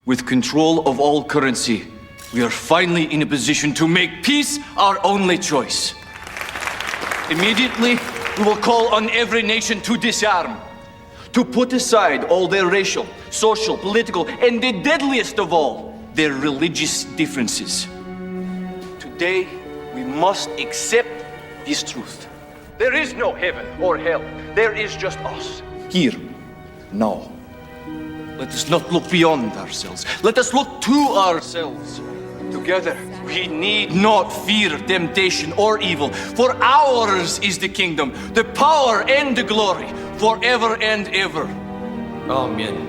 With control of all currency, we are finally in a position to make peace our only choice. Immediately, we will call on every nation to disarm, to put aside all their racial, social, political, and the deadliest of all, their religious differences. Today, we must accept this truth. There is no heaven or hell. There is just us. Here, now. Let us not look beyond ourselves. Let us look to ourselves. Together, we need not fear temptation or evil, for ours is the kingdom, the power and the glory, forever and ever. Amen.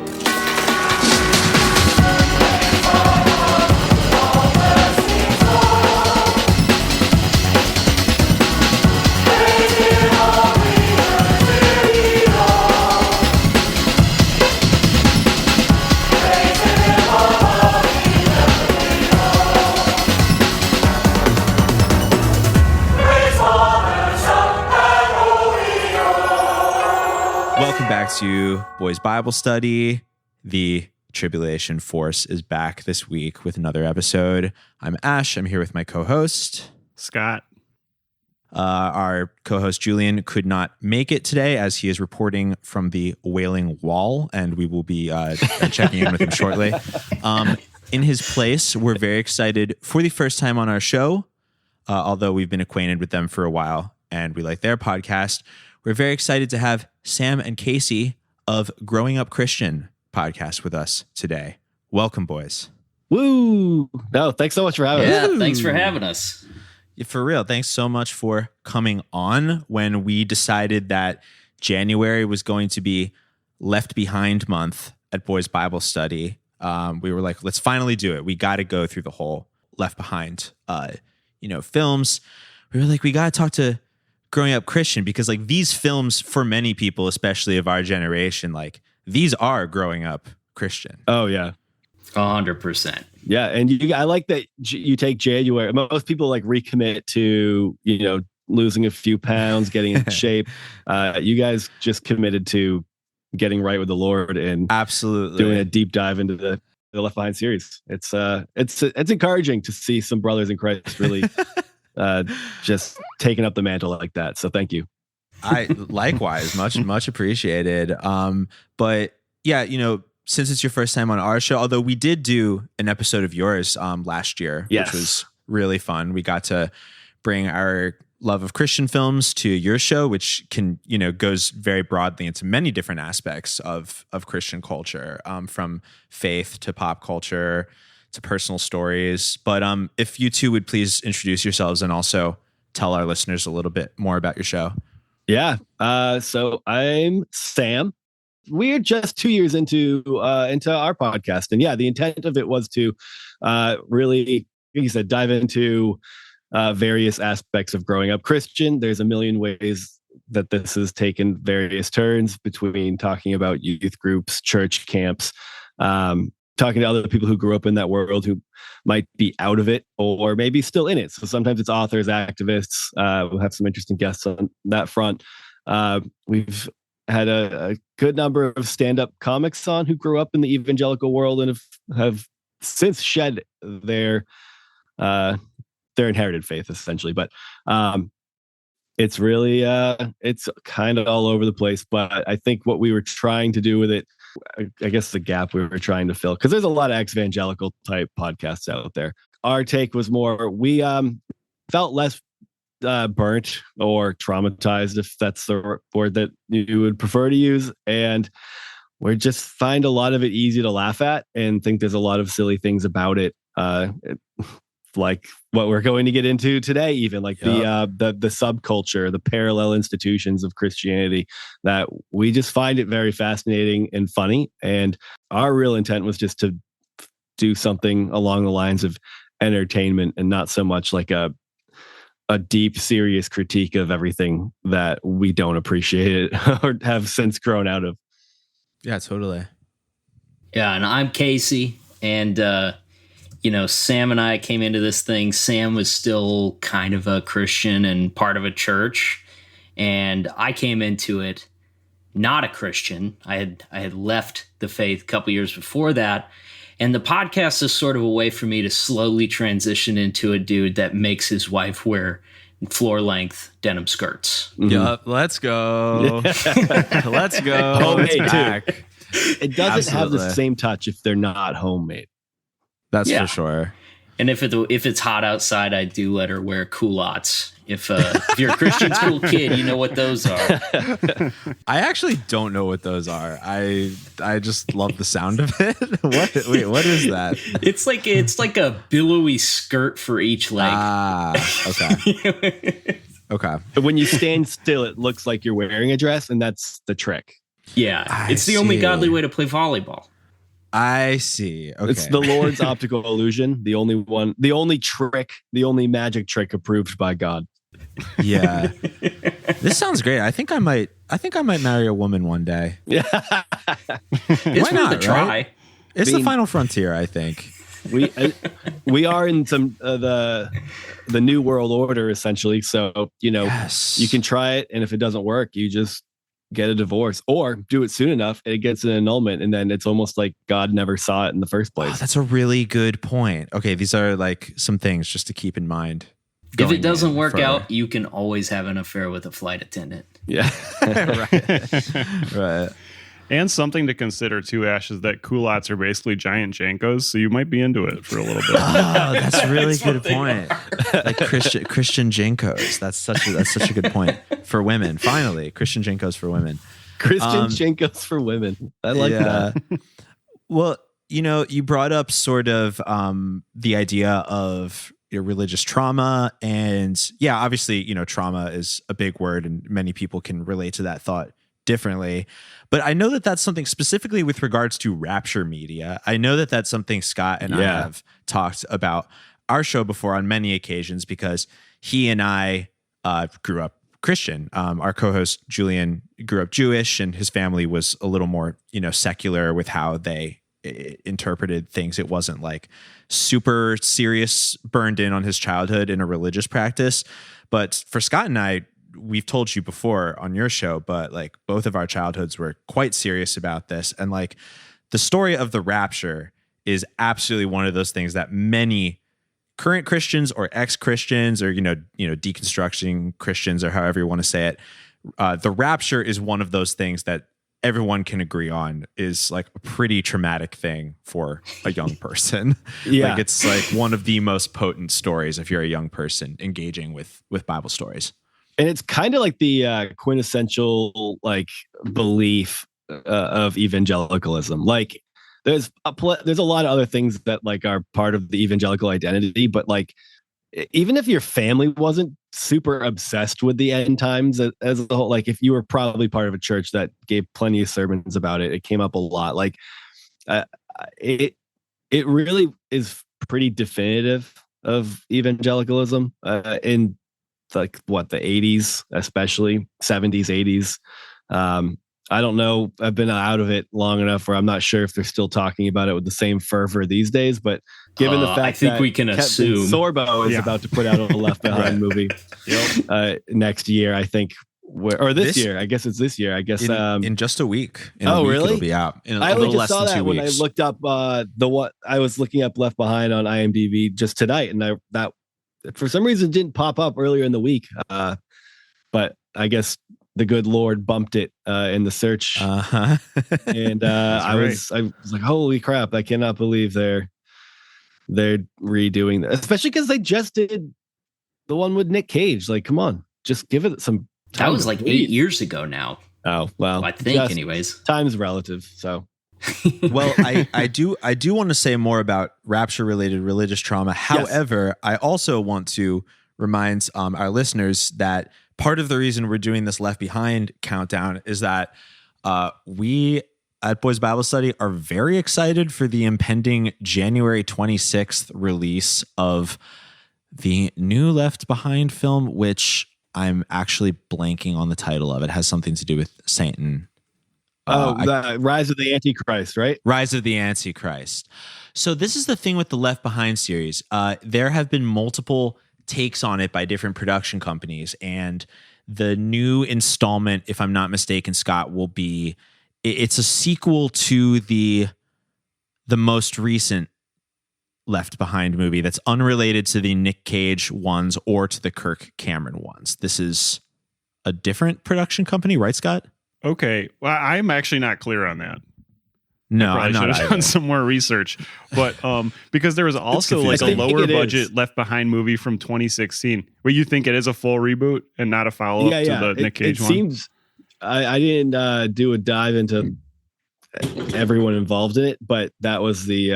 Welcome back to Boys Bible Study. The Tribulation Force is back this week with another episode. I'm Ash. I'm here with my co-host, Scott. Our co-host, Julian, could not make it today as he is reporting from the Wailing Wall, and we will be checking in with him shortly. In his place, we're very excited for the first time on our show, although we've been acquainted with them for a while, and we like their podcast. We're very excited to have Sam and Casey of Growing Up Christian podcast with us today. Welcome, boys. Woo! No, thanks so much for having us. Yeah, thanks for having us. Yeah, for real, thanks so much for coming on. When we decided that January was going to be Left Behind month at Boys Bible Study, we were like, let's finally do it. We got to go through the whole Left Behind, films. We were like, we got to talk to Growing Up Christian, because like these films, for many people, especially of our generation, like these are growing up Christian. Oh yeah, 100%. Yeah, and I like that you take January. Most people like recommit to losing a few pounds, getting in shape. You guys just committed to getting right with the Lord and absolutely doing a deep dive into the Left Behind series. It's encouraging to see some brothers in Christ really. Just taking up the mantle like that. So thank you. I likewise, much appreciated. But yeah, since it's your first time on our show, although we did do an episode of yours last year, yes, which was really fun. We got to bring our love of Christian films to your show, which goes very broadly into many different aspects of Christian culture, from faith to pop culture to personal stories. But if you two would please introduce yourselves and also tell our listeners a little bit more about your show. Yeah. So I'm Sam. We're just 2 years into our podcast. And yeah, the intent of it was to really, like you said, dive into various aspects of growing up Christian. There's a million ways that this has taken various turns between talking about youth groups, church camps, talking to other people who grew up in that world who might be out of it or maybe still in it. So sometimes it's authors, activists. We'll have some interesting guests on that front. We've had a good number of stand-up comics on who grew up in the evangelical world and have since shed their inherited faith, essentially. But it's really it's kind of all over the place. But I think what we were trying to do with it, I guess the gap we were trying to fill, because there's a lot of ex-evangelical type podcasts out there. Our take was more, we felt less burnt or traumatized, if that's the word that you would prefer to use. And we just find a lot of it easy to laugh at and think there's a lot of silly things about it. Like what we're going to get into today, even like the subculture, the parallel institutions of Christianity, that we just find it very fascinating and funny. And our real intent was just to do something along the lines of entertainment and not so much like a deep, serious critique of everything that we don't appreciate or have since grown out of. Yeah, totally. Yeah, and I'm Casey, and Sam and I came into this thing. Sam was still kind of a Christian and part of a church, and I came into it not a Christian. I had left the faith a couple years before that, And the podcast is sort of a way for me to slowly transition into a dude that makes his wife wear floor-length denim skirts. Yup, let's go. Let's go. Homemade It's back. too. It doesn't have the Absolutely. same touch if they're not homemade. That's Yeah. for sure. And if it's hot outside, I do let her wear culottes. If you're a Christian school kid, you know what those are. I actually don't know what those are. I just love the sound of it. What is that? It's like a billowy skirt for each leg. Okay. Okay. But when you stand still, it looks like you're wearing a dress, and that's the trick. Yeah, it's the only see. godly way to play volleyball. I see. Okay. It's the Lord's optical illusion, the only one, the only trick, the only magic trick approved by God. Yeah. This sounds great. I think I might marry a woman one day. Yeah, It's Why not, worth a try. right? It's the final frontier, I think. we are in some the new world order essentially. So Yes. you can try it, and if it doesn't work, you just get a divorce, or do it soon enough, and it gets an annulment, and then it's almost like God never saw it in the first place. Oh, that's a really good point. Okay, these are like some things just to keep in mind. If going it doesn't in work for- out, you can always have an affair with a flight attendant. Yeah. right. And something to consider too, Ash, is that culottes are basically giant Jankos, so you might be into it for a little bit. Oh, that's a really That's what good they point. Like Christian Jankos. That's such a good point for women. Finally, Christian Jankos for women. Christian Jenkos for women. I like that. Well, you brought up sort of the idea of religious trauma, and yeah, obviously, trauma is a big word, and many people can relate to that thought differently. But I know that that's something specifically with regards to rapture media. I know that that's something Scott and I have talked about our show before on many occasions, because he and I grew up Christian. Our co-host Julian grew up Jewish, and his family was a little more, secular with how they interpreted things. It wasn't like super serious, burned in on his childhood in a religious practice. But for Scott and I, we've told you before on your show, but like both of our childhoods were quite serious about this. And like the story of the rapture is absolutely one of those things that many current Christians or ex-Christians or, deconstructing Christians or however you want to say it, the rapture is one of those things that everyone can agree on is like a pretty traumatic thing for a young person. Yeah. Like it's like one of the most potent stories if you're a young person engaging with Bible stories. And it's kind of like the quintessential like belief of evangelicalism. Like there's a lot of other things that like are part of the evangelical identity, but like even if your family wasn't super obsessed with the end times as a whole, like if you were probably part of a church that gave plenty of sermons about it, it came up a lot. Like it really is pretty definitive of evangelicalism in like what the 80s, especially 70s, 80s. I don't know. I've been out of it long enough where I'm not sure if they're still talking about it with the same fervor these days. But given the fact I think that we can Captain assume Sorbo is about to put out a Left Behind movie next year, I think, or this year. I guess it's this year. I guess in just a week. Really? It'll be out. In I a only little just less saw than that 2 when weeks. I looked up I was looking up Left Behind on IMDb just tonight, and that for some reason didn't pop up earlier in the week. But I guess the good Lord bumped it in the search, and I was like, "Holy crap! I cannot believe they're redoing that." Especially because they just did the one with Nick Cage. Like, come on, just give it some time. That was like 8 years ago now. Oh well, I think, anyways. Time's relative, so. Well, I do want to say more about rapture related religious trauma. However, I also want to remind our listeners that part of the reason we're doing this Left Behind countdown is that we at Boys Bible Study are very excited for the impending January 26th release of the new Left Behind film, which I'm actually blanking on the title of. It has something to do with Satan. The Rise of the Antichrist, right? Rise of the Antichrist. So this is the thing with the Left Behind series. There have been multiple takes on it by different production companies, and the new installment, if I'm not mistaken, Scott, will be it's a sequel to the the most recent Left Behind movie that's unrelated to the Nick Cage ones or to the Kirk Cameron ones. This is a different production company, right, Scott? Okay. Well, I'm actually not clear on that. No, I I'm not should have either. done some more research. But because there was also like a confusing. lower I think it budget is. Left Behind movie from 2016. Where you think it is a full reboot and not a follow-up to the Nick Cage it one? Seems I didn't do a dive into everyone involved in it, but that was the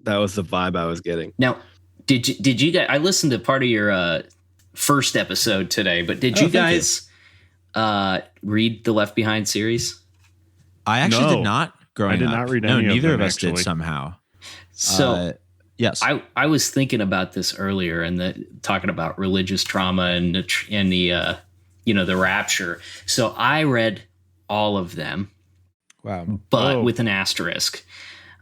vibe I was getting. Now, did you guys? I listened to part of your first episode today, but did you thank you. guys read the Left Behind series? I actually No. did not growing up. I did not read no, any of neither them, of us did actually. somehow. So Yes. I was thinking about this earlier and talking about religious trauma and the the rapture. So I read all of them, Wow. but Oh. with an asterisk.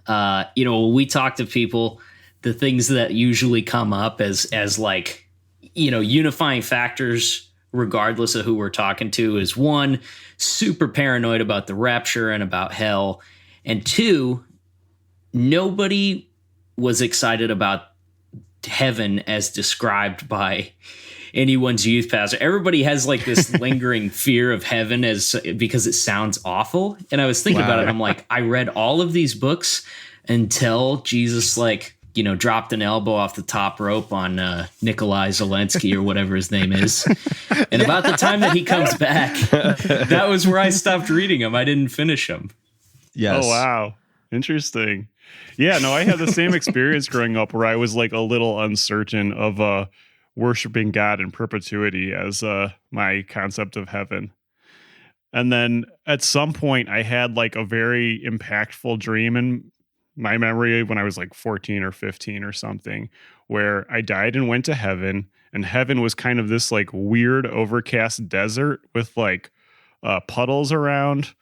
When we talk to people, the things that usually come up as like, unifying factors, regardless of who we're talking to, is one, super paranoid about the rapture and about hell. And two, nobody was excited about heaven as described by anyone's youth pastor. Everybody has like this lingering fear of heaven because it sounds awful. And I was thinking about it. I'm like, I read all of these books until Jesus dropped an elbow off the top rope on Nicolae Zelensky or whatever his name is. And about the time that he comes back, that was where I stopped reading them. I didn't finish them. Yes. Oh, wow. Interesting. Yeah, no, I had the same experience growing up where I was like a little uncertain of worshiping God in perpetuity as my concept of heaven. And then at some point I had like a very impactful dream in my memory when I was like 14 or 15 or something, where I died and went to heaven, and heaven was kind of this like weird overcast desert with like puddles around.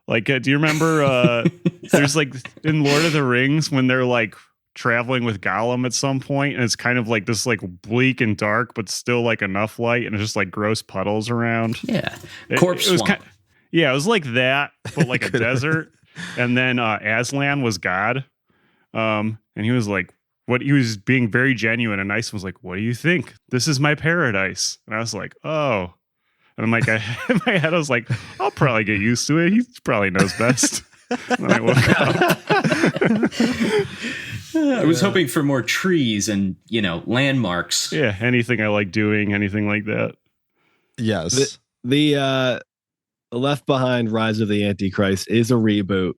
Like, do you remember there's like in Lord of the Rings when they're like traveling with Gollum at some point, and it's kind of like this like bleak and dark, but still like enough light, and it's just like gross puddles around. Yeah. It Corpse was swamp. it was like that, but like a desert. And then Aslan was God. And he was like, he was being very genuine and nice, and was like, "What do you think? This is my paradise." And I was like, "Oh." And I'm like, in my head, I was like, I'll probably get used to it. He probably knows best. And I woke up. I was hoping for more trees and, landmarks. Yeah, anything I like doing, anything like that. Yes. The Left Behind Rise of the Antichrist is a reboot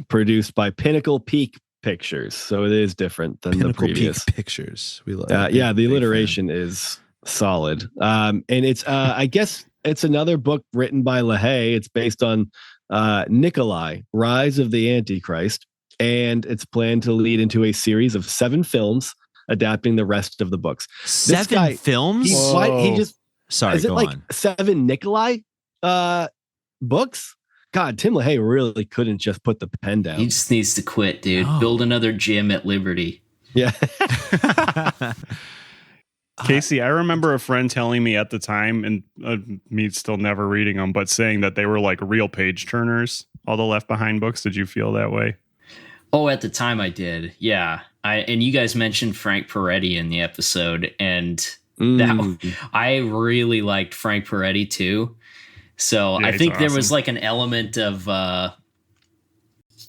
produced by Pinnacle Peak Pictures. So it is different than Pinnacle the previous. Peak Pictures. We love. Yeah, the alliteration is solid. And it's I guess it's another book written by LaHaye. It's based on Nicolae, Rise of the Antichrist, and it's planned to lead into a series of 7 films adapting the rest of the books. 7 films? He just Sorry, is it go like on. 7 Nicolae books? God, Tim LaHaye really couldn't just put the pen down. He just needs to quit, dude. Oh. Build another gym at Liberty. Yeah. Casey, I remember a friend telling me at the time, and me still never reading them, but saying that they were like real page turners, all the Left Behind books. Did you feel that way? Oh, at the time I did. Yeah. And you guys mentioned Frank Peretti in the episode, and I really liked Frank Peretti too. So Yeah, I he's think there was awesome. like an element of,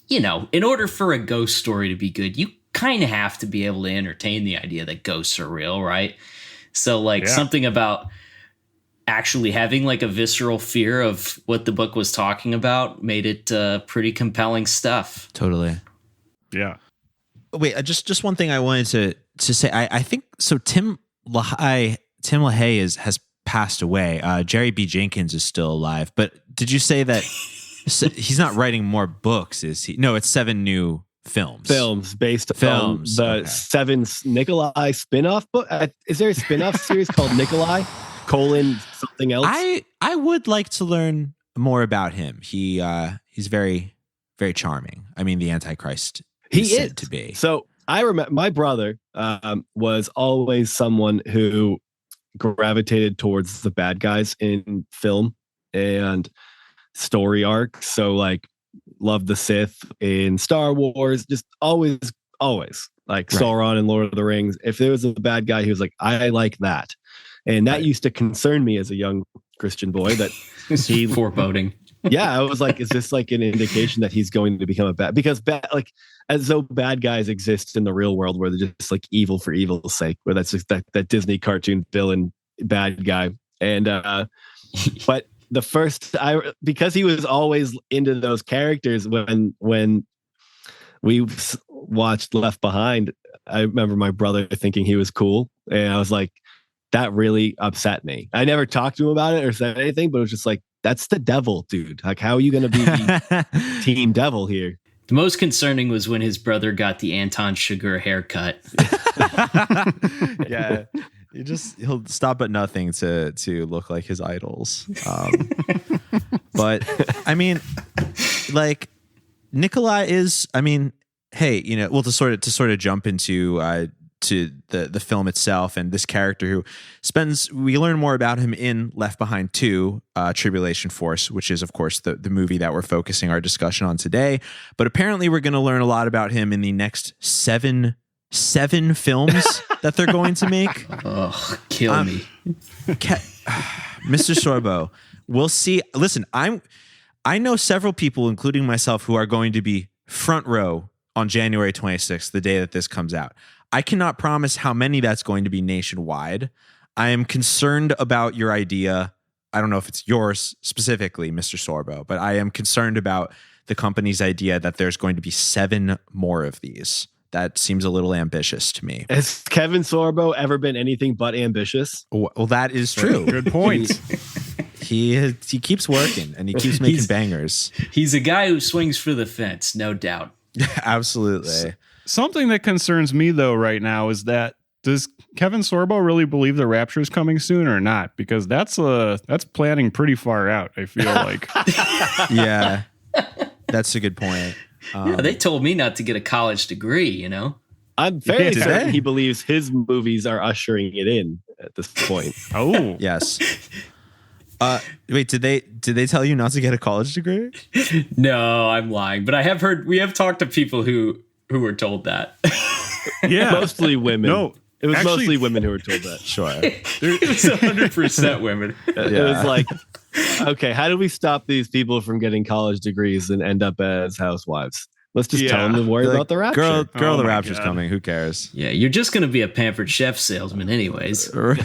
in order for a ghost story to be good, you kind of have to be able to entertain the idea that ghosts are real, right? So like something about actually having like a visceral fear of what the book was talking about made it pretty compelling stuff. Totally. Yeah. Wait, just one thing I wanted to say. I think so. Tim LaHaye has passed away. Jerry B. Jenkins is still alive. But did you say that he's not writing more books? Is he? No, it's 7 new films Based on the 7 Nicolae spin-off book. Is there a spin-off series called Nicolae something else? I would like to learn more about him. He's very, very charming. I mean, the Antichrist is said to be. So I remember my brother was always someone who gravitated towards the bad guys in film and story arcs. So like loved the Sith in Star Wars, just always like Sauron and Lord of the Rings. If there was a bad guy, he was like, I like that. And that used to concern me as a young Christian boy that he foreboding. Yeah, I was like, is this like an indication that he's going to become a bad? Because like as though bad guys exist in the real world where they're just like evil for evil's sake, where that's just that Disney cartoon villain bad guy. And but the first because he was always into those characters when we watched Left Behind, I remember my brother thinking he was cool, and I was like, that really upset me. I never talked to him about it or said anything, but it was just like, that's the devil, dude. Like, how are you going to be team devil here? The most concerning was when his brother got the Anton Chigurh haircut. Yeah. He'll stop at nothing to look like his idols. But I mean, like, Nicolae is, I mean, hey, you know, well, to sort of jump into to the film itself and this character who we learn more about him in Left Behind 2, Tribulation Force, which is of course the movie that we're focusing our discussion on today. But apparently we're going to learn a lot about him in the next seven films that they're going to make. Oh, kill me. Mr. Sorbo, we'll see. Listen, I know several people, including myself, who are going to be front row on January 26th, the day that this comes out. I cannot promise how many that's going to be nationwide. I am concerned about your idea. I don't know if it's yours specifically, Mr. Sorbo, but I am concerned about the company's idea that there's going to be 7 more of these. That seems a little ambitious to me. Has Kevin Sorbo ever been anything but ambitious? Well, that is true. Good point. He keeps working and he keeps making bangers. He's a guy who swings for the fence, no doubt. Absolutely. Something that concerns me though right now is that does Kevin Sorbo really believe the rapture is coming soon or not? Because that's planning pretty far out, I feel like. Yeah, that's a good point. Yeah, they told me not to get a college degree, you know? I'm fairly certain he believes his movies are ushering it in at this point. Oh, yes. Wait, did they tell you not to get a college degree? No, I'm lying. But we have talked to people who were told that. yeah. Mostly women. No, it was actually, mostly women who were told that. Sure. It's 100% women. It was like, okay, how do we stop these people from getting college degrees and end up as housewives? Let's just tell them to worry about the rapture. Girl, the rapture's coming. Who cares? Yeah, you're just going to be a Pampered Chef salesman anyways. But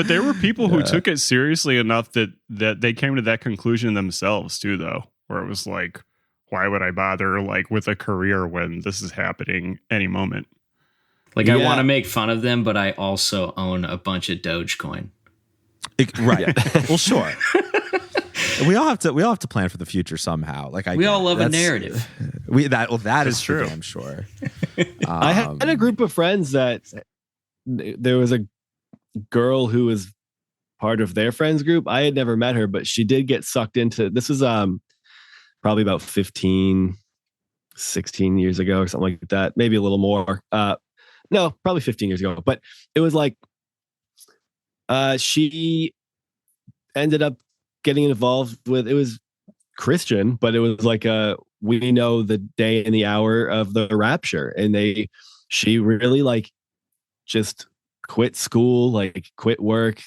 there were people who took it seriously enough that they came to that conclusion themselves too, though, where it was like, why would I bother like with a career when this is happening any moment? Like, I want to make fun of them, but I also own a bunch of Dogecoin. Right. Well, sure. We all have to plan for the future somehow. Like we all love a narrative. That is true. I'm sure. I had a group of friends that there was a girl who was part of their friends group. I had never met her, but she did get sucked into this. Was probably about 15, 16 years ago or something like that. Maybe a little more. No, probably 15 years ago. But it was like she ended up getting involved with, it was Christian, but it was like we know the day and the hour of the rapture, and she really like just quit school, like quit work,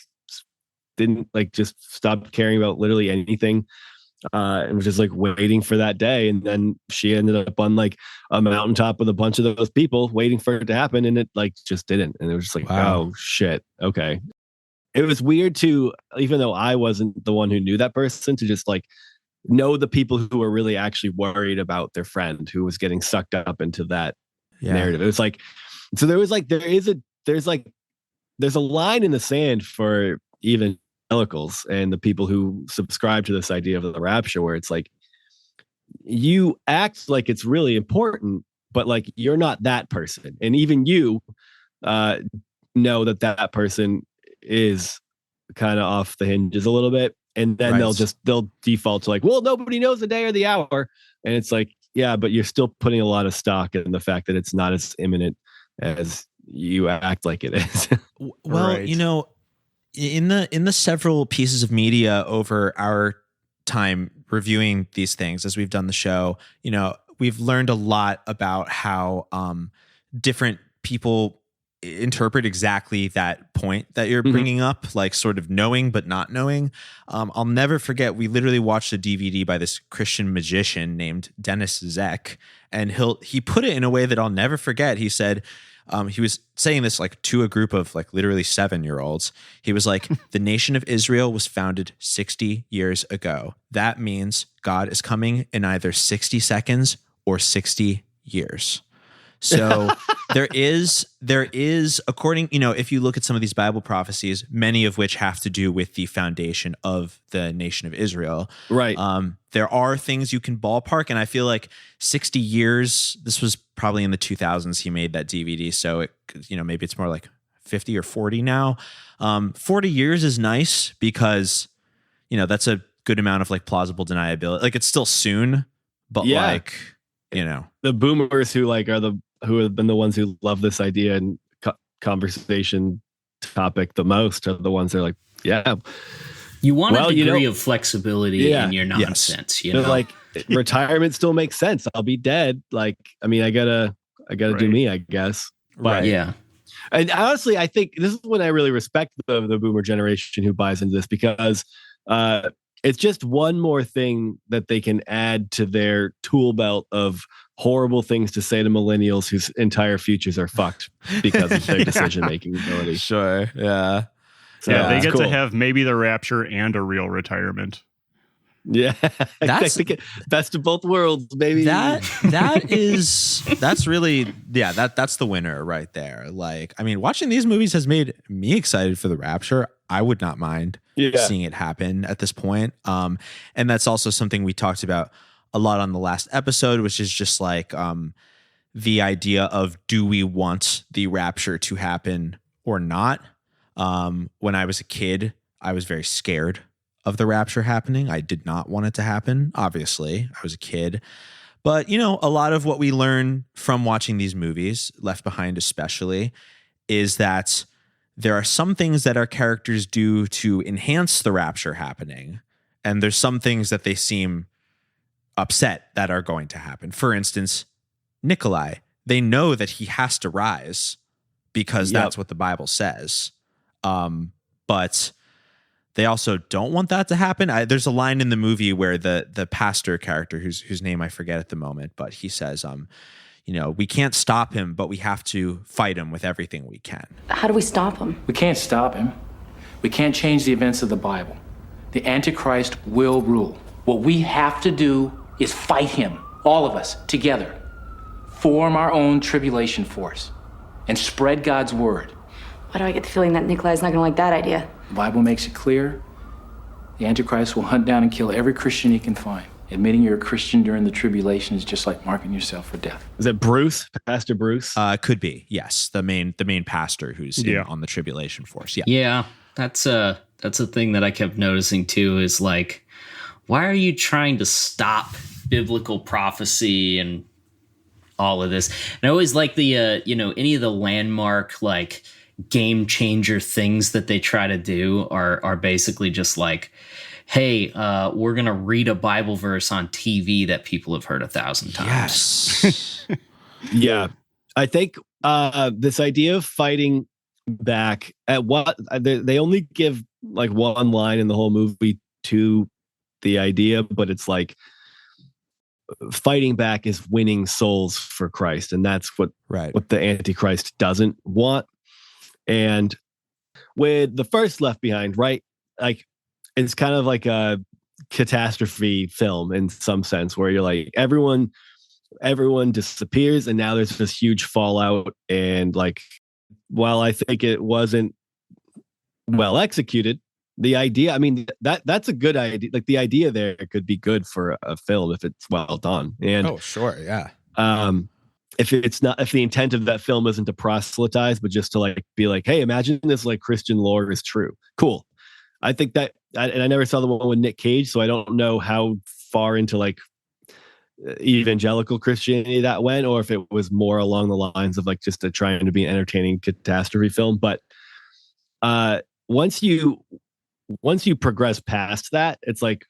didn't like just stopped caring about literally anything, and was just like waiting for that day. And then she ended up on like a mountaintop with a bunch of those people waiting for it to happen, and it like just didn't. And it was just like, wow. Oh shit, okay. It was weird to, even though I wasn't the one who knew that person, to just like know the people who were really actually worried about their friend who was getting sucked up into that narrative. It was like, so there was like, there's a line in the sand for evangelicals and the people who subscribe to this idea of the rapture, where it's like, you act like it's really important, but like, you're not that person. And even you know that person is kind of off the hinges a little bit, and then they'll default to like, well, nobody knows the day or the hour, and it's like, yeah, but you're still putting a lot of stock in the fact that it's not as imminent as you act like it is. Well, right. You know, in the several pieces of media over our time reviewing these things as we've done the show, we've learned a lot about how different people interpret exactly that point that you're bringing up, like sort of knowing but not knowing. I'll never forget, we literally watched a DVD by this Christian magician named Dennis Zek, and he put it in a way that I'll never forget. He said, he was saying this like to a group of like literally 7-year-olds. He was like, the nation of Israel was founded 60 years ago. That means God is coming in either 60 seconds or 60 years. So there is according, if you look at some of these Bible prophecies, many of which have to do with the foundation of the nation of Israel. Right. There are things you can ballpark, and I feel like 60 years, this was probably in the 2000s he made that DVD. So it, maybe it's more like 50 or 40 now. 40 years is nice because, that's a good amount of like plausible deniability. Like it's still soon, but the boomers who who have been the ones who love this idea and conversation topic the most are the ones that are like, yeah. You want a degree of flexibility in your nonsense. Yes. They're like, retirement still makes sense. I'll be dead. Like, I mean, I gotta do me, I guess. But, yeah. And honestly, I think this is when I really respect the boomer generation who buys into this, because it's just one more thing that they can add to their tool belt of horrible things to say to millennials whose entire futures are fucked because of their decision-making ability. Sure. Yeah. So, they get to have maybe the rapture and a real retirement. Yeah. That's best of both worlds, baby. That's really, that's the winner right there. Like, I mean, watching these movies has made me excited for the rapture. I would not mind seeing it happen at this point. And that's also something we talked about a lot on the last episode, which is just like the idea of, do we want the rapture to happen or not? When I was a kid, I was very scared of the rapture happening. I did not want it to happen. Obviously, I was a kid. But, a lot of what we learn from watching these movies, Left Behind especially, is that there are some things that our characters do to enhance the rapture happening. And there's some things that they seem upset that are going to happen. For instance, Nicolae, they know that he has to rise because that's what the Bible says. But they also don't want that to happen. There's a line in the movie where the pastor character, whose name I forget at the moment, but he says, we can't stop him, but we have to fight him with everything we can. How do we stop him? We can't stop him. We can't change the events of the Bible. The Antichrist will rule. What we have to do is fight him, all of us, together. Form our own Tribulation Force and spread God's word. Why do I get the feeling that Nicolae's not going to like that idea? The Bible makes it clear. The Antichrist will hunt down and kill every Christian he can find. Admitting you're a Christian during the tribulation is just like marking yourself for death. Is it Bruce? Pastor Bruce? Could be, yes. The main pastor who's on the Tribulation Force. Yeah. Yeah. That's a thing that I kept noticing too, is like, why are you trying to stop biblical prophecy and all of this? And I always like the, any of the landmark, like, game changer things that they try to do are basically just like, hey, we're going to read a Bible verse on TV that people have heard 1,000 times. Yes. Yeah. I think this idea of fighting back at what they only give like one line in the whole movie to the idea, but it's like fighting back is winning souls for Christ. And that's what the Antichrist doesn't want. And with the first Left Behind, right? Like, it's kind of like a catastrophe film in some sense, where you're like, everyone disappears, and now there's this huge fallout. And like, while I think it wasn't well executed, the idea, I mean, that's a good idea. Like, the idea there could be good for a film if it's well done. And oh, sure, yeah. If the intent of that film isn't to proselytize, but just to like be like, hey, imagine this like Christian lore is true. Cool. I think that, and I never saw the one with Nick Cage, so I don't know how far into like evangelical Christianity that went, or if it was more along the lines of like just trying to be an entertaining catastrophe film. But once you progress past that, it's like,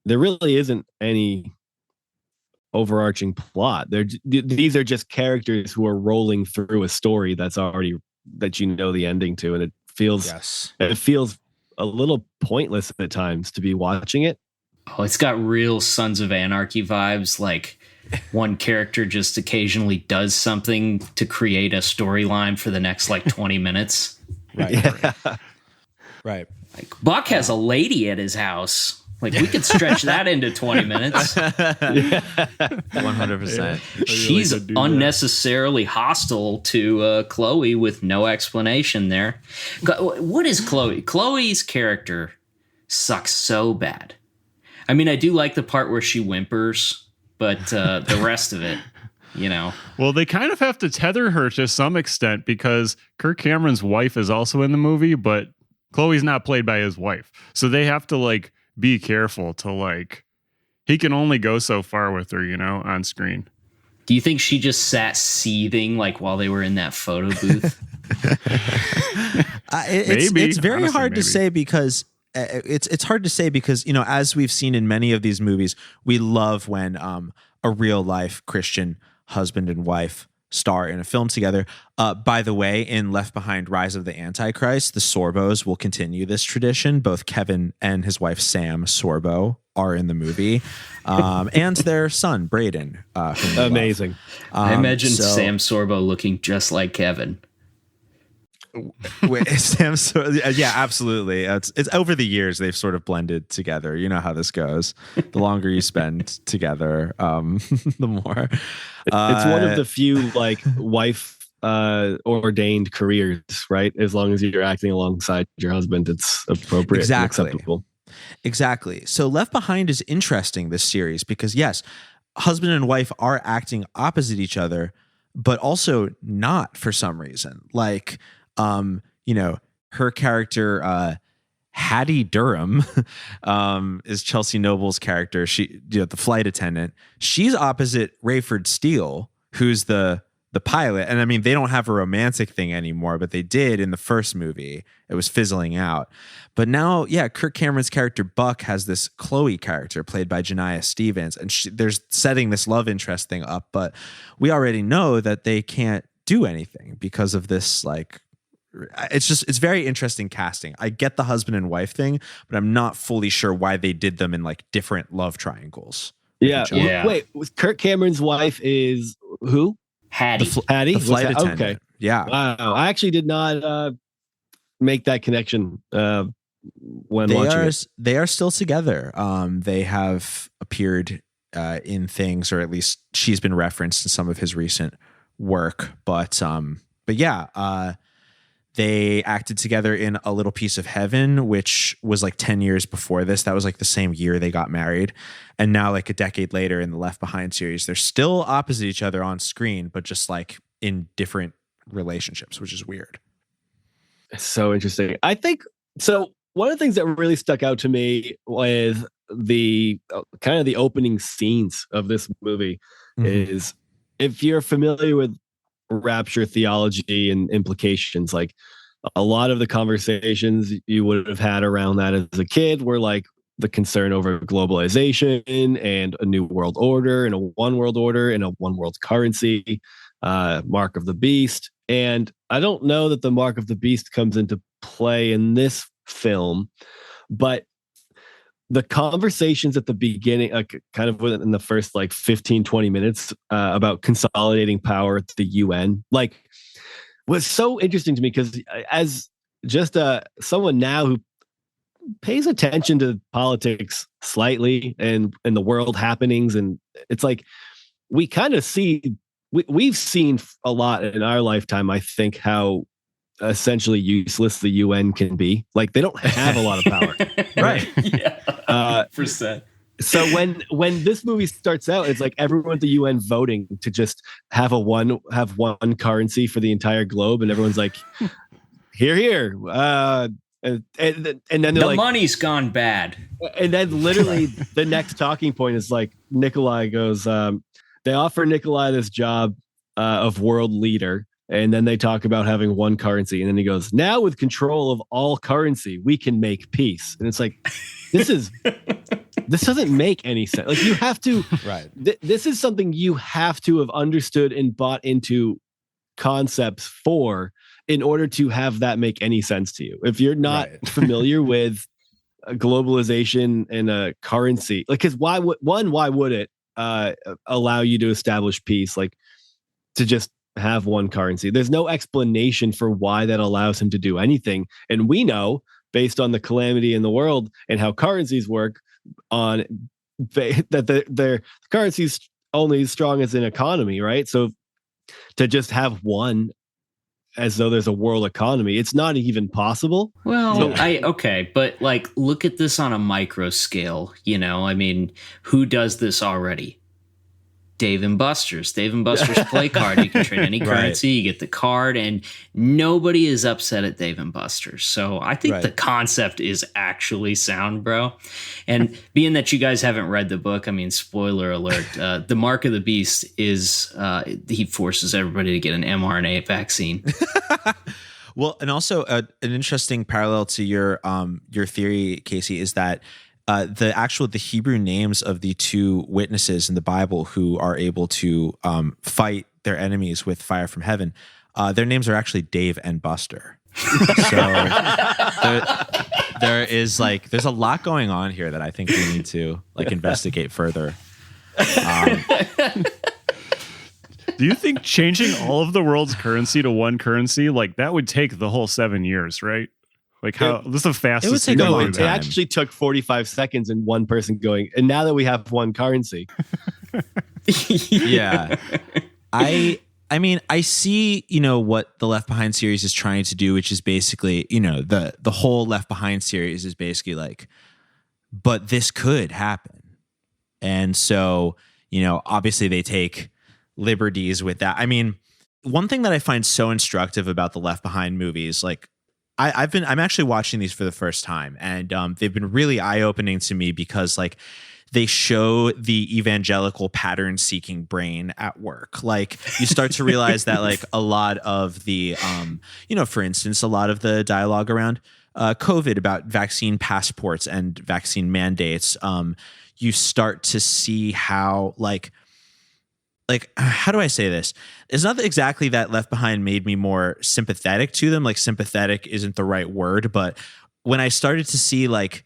there really isn't any overarching plot. These are just characters who are rolling through a story that's already that you know the ending to, and it feels a little pointless at times to be watching it. Oh, it's got real Sons of Anarchy vibes. Like one character just occasionally does something to create a storyline for the next like 20 minutes. Right. Yeah. Right. Like Buck has a lady at his house. Like we could stretch that into 20 minutes. 100%. She's unnecessarily hostile to Chloe with no explanation there. What is Chloe? Chloe's character sucks so bad. I mean, I do like the part where she whimpers, but the rest of it, you know. Well, they kind of have to tether her to some extent because Kirk Cameron's wife is also in the movie, but Chloe's not played by his wife. So they have to like be careful to like, he can only go so far with her, you know, on screen. Do you think she just sat seething like while they were in that photo booth? It's very hard to say because it's hard to say because, you know, as we've seen in many of these movies, we love when a real life Christian husband and wife star in a film together. By the way, in Left Behind: Rise of the Antichrist, the Sorbos will continue this tradition. Both Kevin and his wife Sam Sorbo are in the movie, and their son Braden. Amazing. I imagine Sam Sorbo looking just like Kevin. Sam, yeah, absolutely. It's over the years they've sort of blended together. You know how this goes. The longer you spend together, the more. It's one of the few like wife ordained careers, right? As long as you're acting alongside your husband, it's appropriate and acceptable. Exactly. So Left Behind is interesting, this series, because yes, husband and wife are acting opposite each other, but also not for some reason. Like, you know, her character, Hattie Durham, is Chelsea Noble's character. She, you know, the flight attendant. She's opposite Rayford Steele, who's the pilot. And I mean, they don't have a romantic thing anymore, but they did in the first movie. It was fizzling out. But now, yeah, Kirk Cameron's character Buck has this Chloe character played by Janiah Stevens, and there's setting this love interest thing up. But we already know that they can't do anything because of this, like, it's very interesting casting. I get the husband and wife thing, but I'm not fully sure why they did them in like different love triangles. Yeah. Wait, Kirk Cameron's wife is who? Hattie. Hattie? The flight attendant. Okay. Yeah. Wow. I actually did not make that connection when watching it. They are still together. They have appeared in things, or at least she's been referenced in some of his recent work. But yeah, they acted together in A Little Piece of Heaven, which was like 10 years before this. That was like the same year they got married. And now, like a decade later in the Left Behind series, they're still opposite each other on screen, but just like in different relationships, which is weird. It's so interesting. I think so. One of the things that really stuck out to me was the kind of the opening scenes of this movie is, if you're familiar with rapture theology and implications, like a lot of the conversations you would have had around that as a kid were like the concern over globalization and a new world order and a one world order and a one world currency, mark of the beast. And I don't know that the mark of the beast comes into play in this film, but the conversations at the beginning, kind of in the first like 15, 20 minutes about consolidating power at the UN, like was so interesting to me because as just someone now who pays attention to politics slightly and the world happenings, and it's like we kind of see, we've seen a lot in our lifetime, I think, how essentially useless the UN can be. Like they don't have a lot of power. Right. Yeah. 100%. So when this movie starts out, it's like everyone at the UN voting to just have one currency for the entire globe, and everyone's like, here. And then the money's gone bad. And then literally the next talking point is like Nicolae goes, they offer Nicolae this job of world leader. And then they talk about having one currency. And then he goes, now with control of all currency, we can make peace. And it's like, this is this doesn't make any sense. Like you have to, Right. This is something you have to have understood and bought into concepts for in order to have that make any sense to you. If you're not familiar with globalization and a currency, like, because why would it allow you to establish peace, like to just have one currency? There's no explanation for why that allows him to do anything. And we know, based on the calamity in the world and how currencies work, on that their currency's only as strong as an economy, right? So to just have one as though there's a world economy, it's not even possible. Well, but like, look at this on a micro scale. You know, I mean, who does this already? Dave and Buster's. Dave and Buster's play card. You can trade any currency, you get the card, and nobody is upset at Dave and Buster's. So I think the concept is actually sound, bro. And being that you guys haven't read the book, I mean, spoiler alert, the mark of the beast is he forces everybody to get an mRNA vaccine. Well, and also an interesting parallel to your theory, Casey, is that the Hebrew names of the two witnesses in the Bible who are able to fight their enemies with fire from heaven, their names are actually Dave and Buster. So there is like, there's a lot going on here that I think we need to like investigate further. Do you think changing all of the world's currency to one currency, like that would take the whole 7 years, right? Like how this is the fastest. It actually took 45 seconds and one person going, and now that we have one currency. Yeah. I mean, I see, what the Left Behind series is trying to do, which is basically, the whole Left Behind series is basically like, but this could happen. And so, obviously they take liberties with that. I mean, one thing that I find so instructive about the Left Behind movies, like, I'm actually watching these for the first time, and they've been really eye-opening to me because like they show the evangelical pattern-seeking brain at work. Like you start to realize that like a lot of the, for instance, a lot of the dialogue around COVID about vaccine passports and vaccine mandates, you start to see how like how do I say this? It's not exactly that Left Behind made me more sympathetic to them. Like sympathetic isn't the right word, but when I started to see like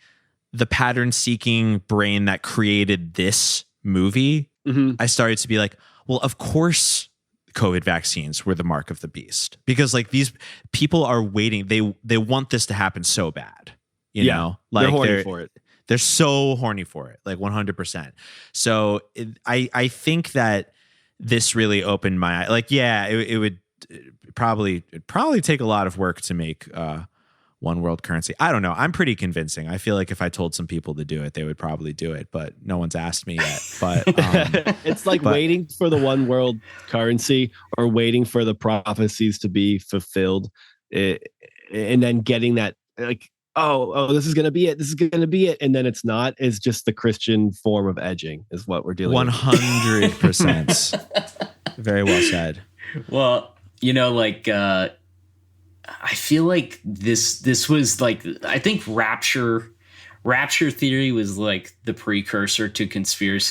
the pattern seeking brain that created this movie, I started to be like, well, of course COVID vaccines were the mark of the beast, because like these people are waiting. They want this to happen so bad, you know, like they're horny for it. They're so horny for it, like 100%. So I think that this really opened my eye. Like, yeah, it would probably take a lot of work to make one world currency. I don't know. I'm pretty convincing. I feel like if I told some people to do it, they would probably do it, but no one's asked me yet. But it's like waiting for the one world currency or waiting for the prophecies to be fulfilled, and then getting that like, oh, this is going to be it. This is going to be it. And then it's not, is just the Christian form of edging is what we're dealing 100%. Very well said. Well, I feel like this was like, I think rapture theory was like the precursor to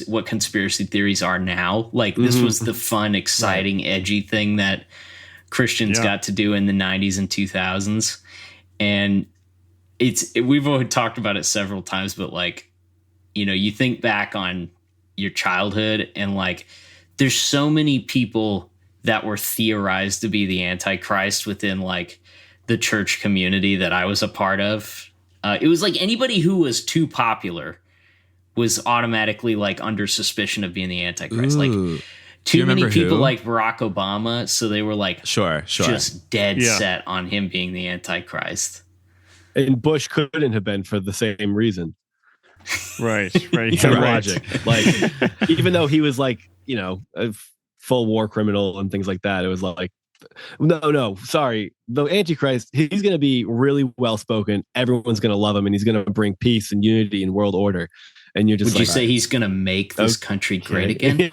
what conspiracy theories are now. Like this was the fun, exciting, edgy thing that Christians got to do in the 90s and 2000s. And we've already talked about it several times, but like, you think back on your childhood and like, there's so many people that were theorized to be the Antichrist within like the church community that I was a part of. It was like anybody who was too popular was automatically like under suspicion of being the Antichrist. Like too many people like Barack Obama. So they were like, sure. just dead set on him being the Antichrist. And Bush couldn't have been for the same reason. Right. Logic. Like, even though he was like, a full war criminal and things like that, it was like, no, sorry. The Antichrist, he's going to be really well spoken. Everyone's going to love him, and he's going to bring peace and unity and world order. And you're just would you say he's going to make this country great again?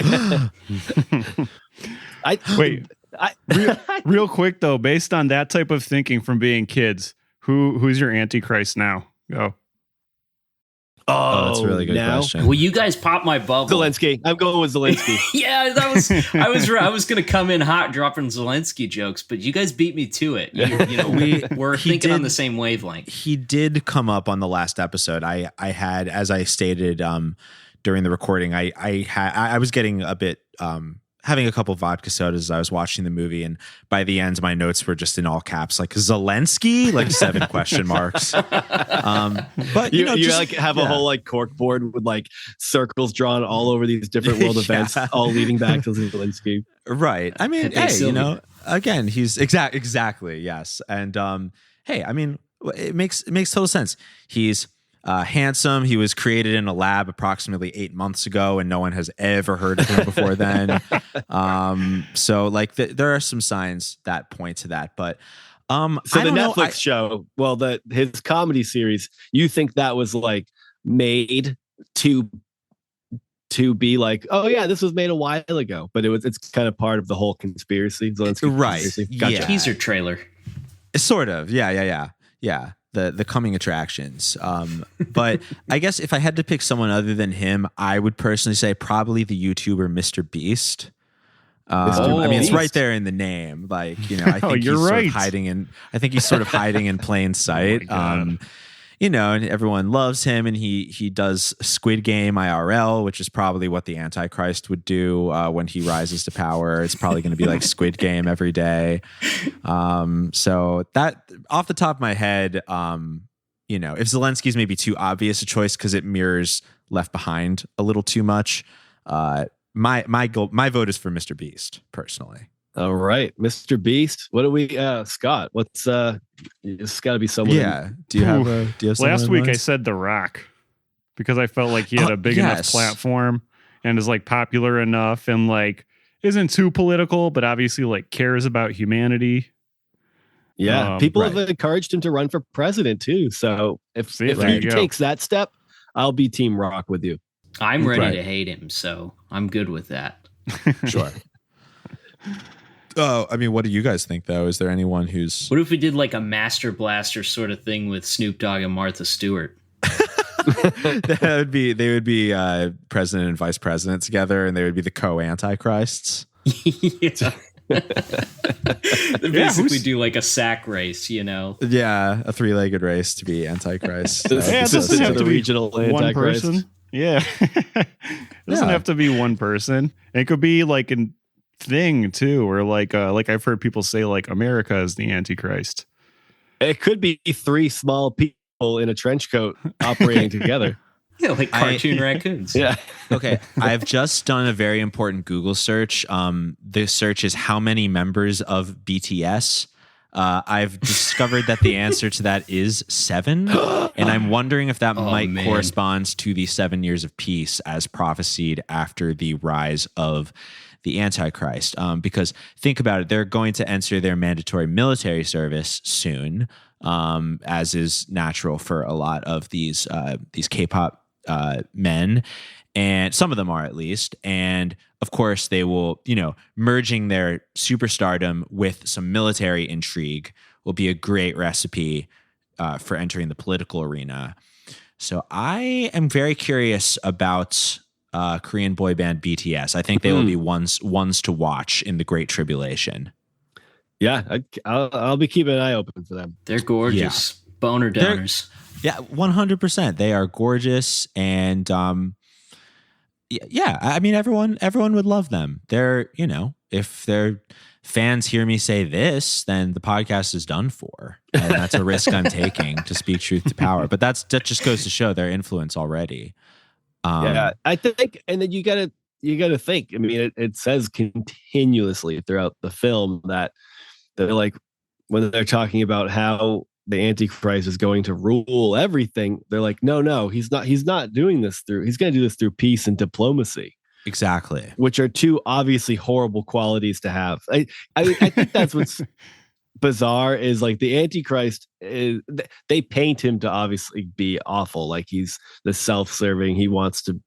Real quick though, based on that type of thinking from being kids, who's your Antichrist now? Go. Oh, that's a really good question. Well, you guys popped my bubble. Zelensky. I'm going with Zelensky. Yeah, I was going to come in hot dropping Zelensky jokes, but you guys beat me to it. You know, we're thinking on the same wavelength. He did come up on the last episode. I had, as I stated during the recording, I was getting a bit having a couple vodka sodas as I was watching the movie, and by the end, my notes were just in all caps, like Zelensky, like 7 question marks. But you like have a whole like cork board with like circles drawn all over these different world events, all leading back to Zelensky. Right. I mean, hey, you know, again, he's exactly yes, and hey, I mean, it makes total sense. He's handsome. He was created in a lab approximately 8 months ago, and no one has ever heard of him before then. So like there are some signs that point to that, but so the Netflix show, well, his comedy series, you think that was like made to be like, oh yeah, this was made a while ago, but it's kind of part of the whole conspiracy. Zelensky right? Conspiracy. Gotcha. Yeah. Teaser trailer, sort of. Yeah. The coming attractions. But I guess if I had to pick someone other than him, I would personally say probably the YouTuber Mr. Beast. I mean, it's right there in the name. Like, you know, I think he's sort of hiding in plain sight. You know, and everyone loves him, and he does Squid Game IRL, which is probably what the Antichrist would do when he rises to power. It's probably going to be like Squid Game every day. So that, off the top of my head, you know, if Zelensky's maybe too obvious a choice because it mirrors Left Behind a little too much, my vote is for Mr. Beast personally. All right, Mr. Beast. What do we, Scott? What's it's got to be someone. Yeah. Do you have last week? I mind? said The Rock because I felt like he had a big enough platform and is like popular enough and like isn't too political, but obviously like cares about humanity. Yeah, people have encouraged him to run for president too. So if he takes that step, I'll be Team Rock with you. I'm ready to hate him, so I'm good with that. Sure. Oh, I mean, what do you guys think, though? Is there anyone who's... What if we did like a Master Blaster sort of thing with Snoop Dogg and Martha Stewart? They would be president and vice president together, and they would be the co-antichrists. Yeah. They basically do like a sack race, you know? Yeah, a 3-legged race to be antichrist. It doesn't have to be regional one person. Yeah. It doesn't have to be one person. It could be like a thing too, or like I've heard people say like America is the Antichrist. It could be 3 small people in a trench coat operating together. Yeah, like cartoon raccoons. Yeah. Okay, I've just done a very important Google search. The search is how many members of BTS. I've discovered that the answer to that is 7, and I'm wondering if that might correspond to the 7 years of peace as prophesied after the rise of the Antichrist. Because think about it, they're going to enter their mandatory military service soon, as is natural for a lot of these K-pop men, and some of them are at least. And of course, they will, you know, merging their superstardom with some military intrigue will be a great recipe for entering the political arena. So I am very curious about Korean boy band BTS. I think they will be ones to watch in the Great Tribulation. Yeah, I'll be keeping an eye open for them. They're gorgeous. Yeah. Boner donors. Yeah, 100%. They are gorgeous, and yeah. I mean, everyone would love them. They're, you know, if their fans hear me say this, then the podcast is done for, and that's a risk I'm taking to speak truth to power. But that just goes to show their influence already. Yeah, I think, and then you gotta think. I mean, it says continuously throughout the film that they're like, when they're talking about how the Antichrist is going to rule everything, they're like, no, he's not doing this he's going to do this through peace and diplomacy. Exactly. Which are 2 obviously horrible qualities to have. I think that's what's bizarre is like the Antichrist is, they paint him to obviously be awful. Like he's the self-serving, he wants to,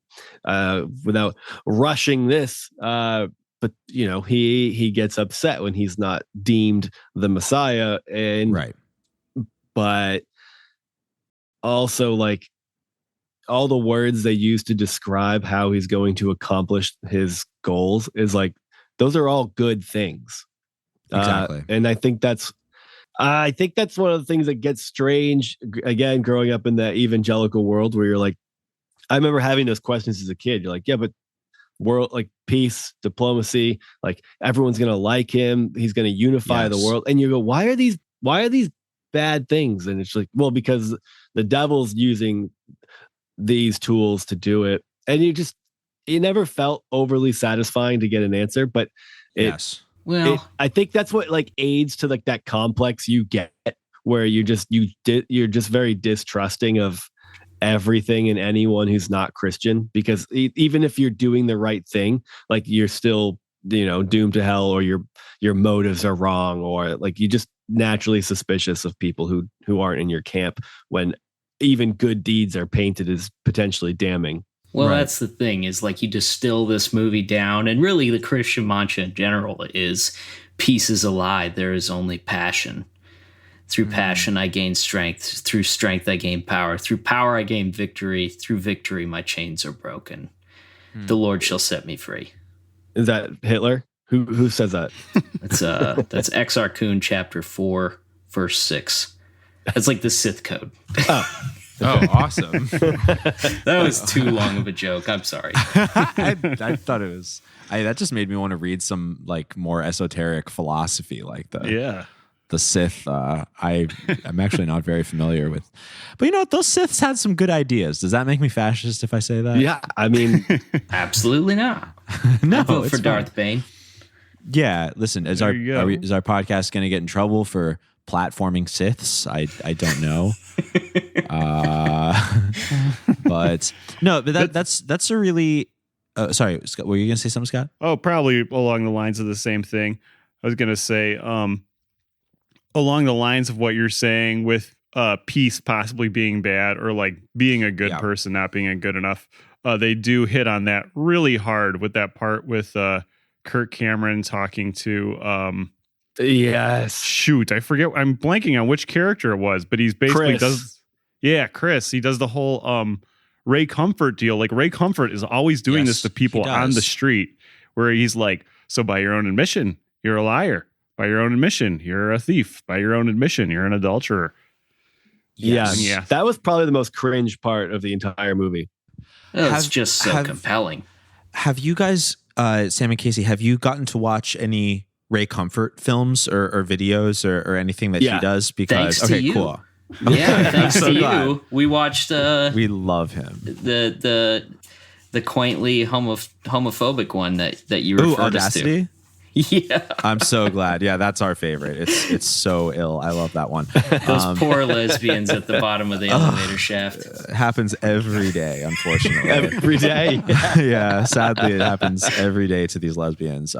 without rushing this, but you know, he gets upset when he's not deemed the Messiah, and right. But also, like, all the words they use to describe how he's going to accomplish his goals is like, those are all good things. Exactly. And I think that's one of the things that gets strange, again, growing up in the evangelical world, where you're like, I remember having those questions as a kid. You're like, yeah, but world, like peace, diplomacy, like everyone's going to like him. He's going to unify the world. And you go, why are these bad things? And it's like, well, because the devil's using these tools to do it. And it never felt overly satisfying to get an answer, but I think that's what like aids to like that complex you get, where you're just very distrusting of everything and anyone who's not Christian, because even if you're doing the right thing, like you're still, doomed to hell, or your motives are wrong, or like you just naturally suspicious of people who aren't in your camp, when even good deeds are painted as potentially damning. Well, that's the thing, is like you distill this movie down, and really the Christian mantra in general is peace is a lie. There is only passion. Through passion, I gain strength. Through strength, I gain power. Through power, I gain victory. Through victory, my chains are broken. The Lord shall set me free. Is that Hitler? Who says that? That's Exar Kun chapter 4, verse 6. That's like the Sith code. Oh, awesome. That was too long of a joke. I'm sorry. I thought it was. That just made me want to read some like more esoteric philosophy, like the Sith. I'm actually not very familiar with, but those Siths had some good ideas. Does that make me fascist if I say that? Yeah, I mean, absolutely not. No, I vote for Darth Bane. Yeah, listen, is our podcast going to get in trouble for platforming Siths? I don't know. But no, but that's a really. Sorry, Scott, were you going to say something, Scott? Oh, probably along the lines of the same thing. I was going to say, along the lines of what you're saying with peace possibly being bad, or like being a good person not being a good enough. They do hit on that really hard with that part with Kirk Cameron talking to yes. Shoot, I forget. I'm blanking on which character it was, but he's basically Chris. Chris. He does the whole Ray Comfort deal. Like Ray Comfort is always doing this to people on the street, where he's like, so by your own admission, you're a liar. By your own admission, you're a thief. By your own admission, you're an adulterer. Yes. Yeah. That was probably the most cringe part of the entire movie. It's just so compelling. Have you guys, Sam and Casey, have you gotten to watch any Ray Comfort films or videos or anything that he does? Because thanks to you. Cool. Yeah, thanks to you. We watched. We love him. The quaintly homophobic one that you referred us to. Yeah, I'm so glad. Yeah, that's our favorite. It's so ill. I love that one. Those poor lesbians at the bottom of the elevator shaft. It happens every day, unfortunately. Every day. Yeah, sadly, it happens every day to these lesbians.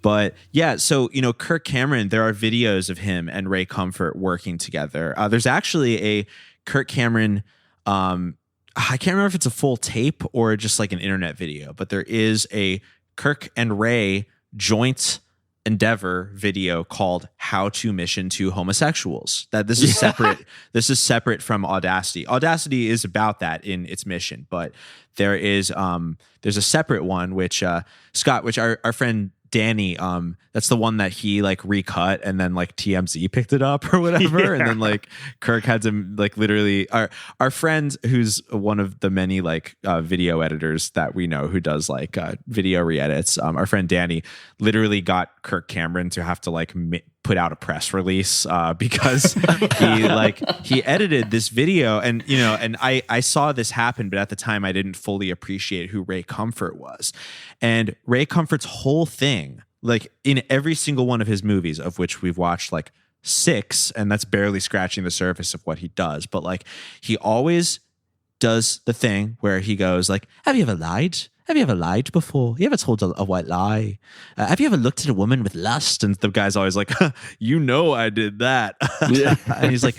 But yeah, so Kirk Cameron, there are videos of him and Ray Comfort working together. There's actually a Kirk Cameron. I can't remember if it's a full tape or just like an internet video, but there is a Kirk and Ray joint endeavor video called "How to Mission to Homosexuals." That this is separate. This is separate from Audacity. Audacity is about that in its mission, but there's a separate one which Scott, which our friend Danny, that's the one that he like recut and then like TMZ picked it up or whatever. And then like Kirk had to like literally our friend who's one of the many like video editors that we know who does like video re-edits. Our friend Danny literally got Kirk Cameron to have to like put out a press release because he edited this video and I saw this happen, but at the time I didn't fully appreciate who Ray Comfort was. And Ray Comfort's whole thing, like in every single one of his movies, of which we've watched like 6, and that's barely scratching the surface of what he does, but like he always does the thing where he goes like, have you ever lied? Have you ever lied before? You ever told a white lie? Have you ever looked at a woman with lust? And the guy's always like, I did that. Yeah. And he's like,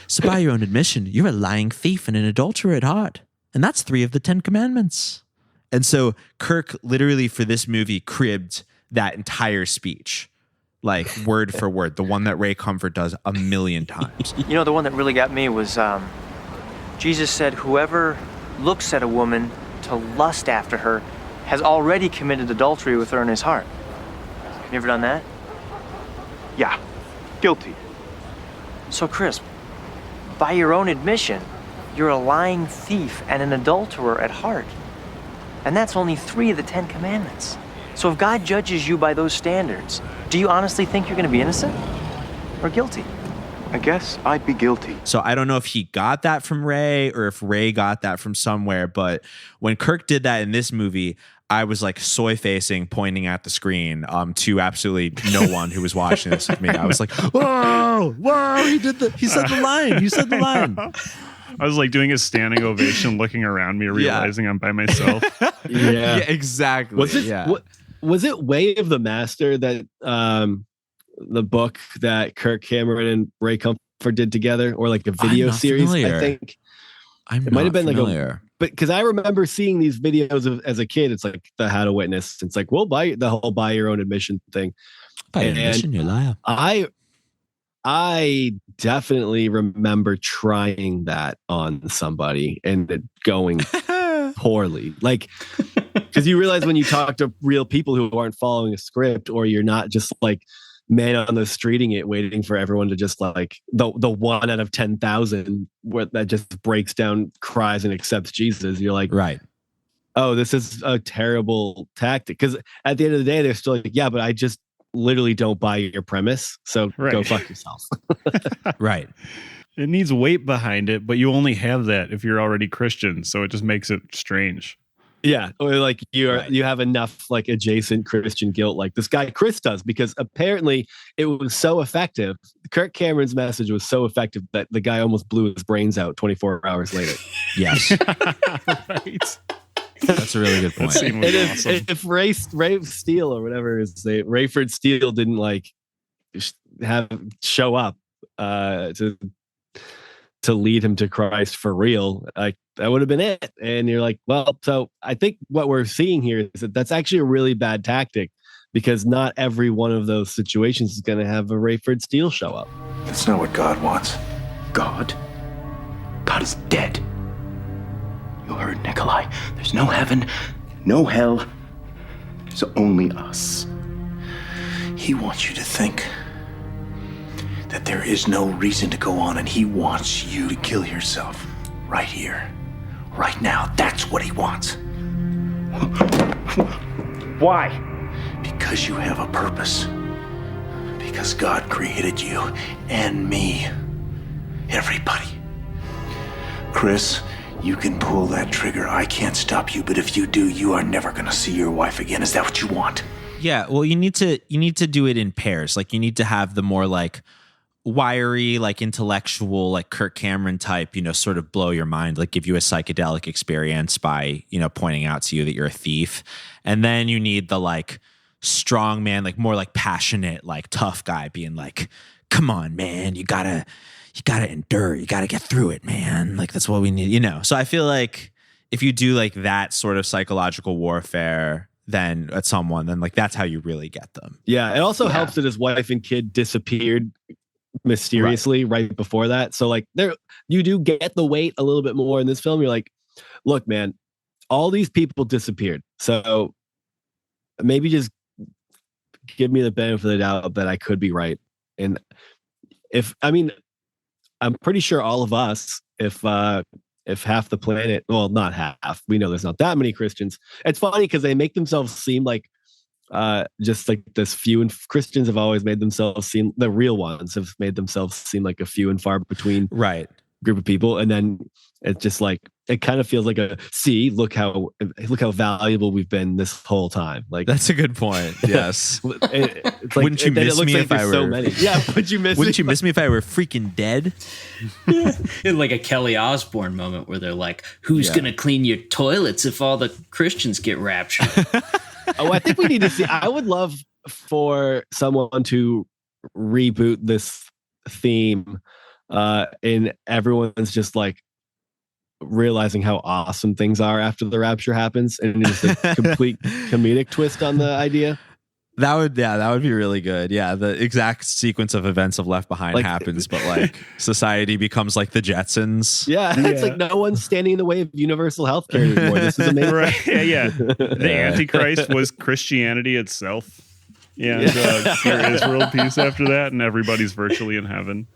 so by your own admission, you're a lying thief and an adulterer at heart. And that's 3 of the 10 commandments. And so Kirk literally for this movie cribbed that entire speech, like word for word, the one that Ray Comfort does a million times. The one that really got me was Jesus said, whoever looks at a woman to lust after her has already committed adultery with her in his heart. You ever done that? Yeah, guilty. So, Chris, by your own admission, you're a lying thief and an adulterer at heart. And that's only 3 of the 10 commandments. So if God judges you by those standards, do you honestly think you're going to be innocent or guilty? I guess I'd be guilty. So I don't know if he got that from Ray or if Ray got that from somewhere, but when Kirk did that in this movie, I was like soy facing, pointing at the screen to absolutely no one who was watching this with me. I was like, whoa, he said the line. You said the line. I was like doing a standing ovation, looking around me, realizing I'm by myself. Yeah, exactly. Was it Way of the Master that the book that Kirk Cameron and Ray Comfort did together, or like a video series? Familiar. I think it might have been familiar. like but because I remember seeing these videos as a kid. It's like the How to Witness. It's like, we'll buy the whole buy your own admission thing. By your admission, you liar. I definitely remember trying that on somebody and it going poorly. Like, because you realize when you talk to real people who aren't following a script, or you're not just like man on the streeting it, waiting for everyone to just like the 1 out of 10,000 where that just breaks down, cries, and accepts Jesus. You're like, right. Oh, this is a terrible tactic. Because at the end of the day, they're still like, yeah, but I just literally don't buy your premise. So go fuck yourself. Right. It needs weight behind it, but you only have that if you're already Christian. So it just makes it strange. Yeah, or like you have enough like adjacent Christian guilt like this guy Chris does, because apparently it was so effective. Kirk Cameron's message was so effective that the guy almost blew his brains out 24 hours later. Yes. Right. That's a really good point. And if Rayford Steele or whatever his name, Rayford Steele didn't like show up to lead him to Christ for real, like that would have been it. And you're like, well, so I think what we're seeing here is that that's actually a really bad tactic, because not every one of those situations is going to have a Rayford Steele show up. That's not what God wants. God is dead. You heard, Nicolae. There's no heaven, no hell. There's only us. He wants you to think that there is no reason to go on, and he wants you to kill yourself right here, right now. That's what he wants. Why? Because you have a purpose. Because God created you and me. Everybody. Chris, you can pull that trigger. I can't stop you, but if you do, you are never going to see your wife again. Is that what you want? Yeah, well, you need to do it in pairs. Like, you need to have the more like wiry, like intellectual, like Kirk Cameron type, sort of blow your mind, like give you a psychedelic experience by, pointing out to you that you're a thief. And then you need the like strong man, like more like passionate, like tough guy being like, come on, man, you gotta endure, you gotta get through it, man. Like, that's what we need, So I feel like if you do like that sort of psychological warfare then at someone, then like that's how you really get them. Yeah. It also helps that his wife and kid disappeared mysteriously right before that. So like there, you do get the weight a little bit more in this film. You're like, look, man, all these people disappeared. So maybe just give me the benefit of the doubt that I could be right. And I'm pretty sure all of us, if half the planet, well, not half, we know there's not that many Christians. It's funny because they make themselves seem like just like this few, and Christians have always made themselves seem, the real ones have made themselves seem like a few and far between group of people. And then it's just like, it kind of feels like look how valuable we've been this whole time. Like, that's a good point. Yes. It's like, wouldn't you miss me if I were so many? Yeah. Wouldn't you miss me if I were freaking dead? In like a Kelly Osbourne moment where they're like, who's going to clean your toilets if all the Christians get raptured? Oh, I think we need to see. I would love for someone to reboot this theme, and everyone's just like realizing how awesome things are after the rapture happens, and just a complete comedic twist on the idea. That would be really good. Yeah, the exact sequence of events of Left Behind happens, but like society becomes like the Jetsons. Yeah, it's like no one's standing in the way of universal health care anymore. This is amazing. Right? Yeah. The Antichrist was Christianity itself. Yeah, there is world peace after that, and everybody's virtually in heaven.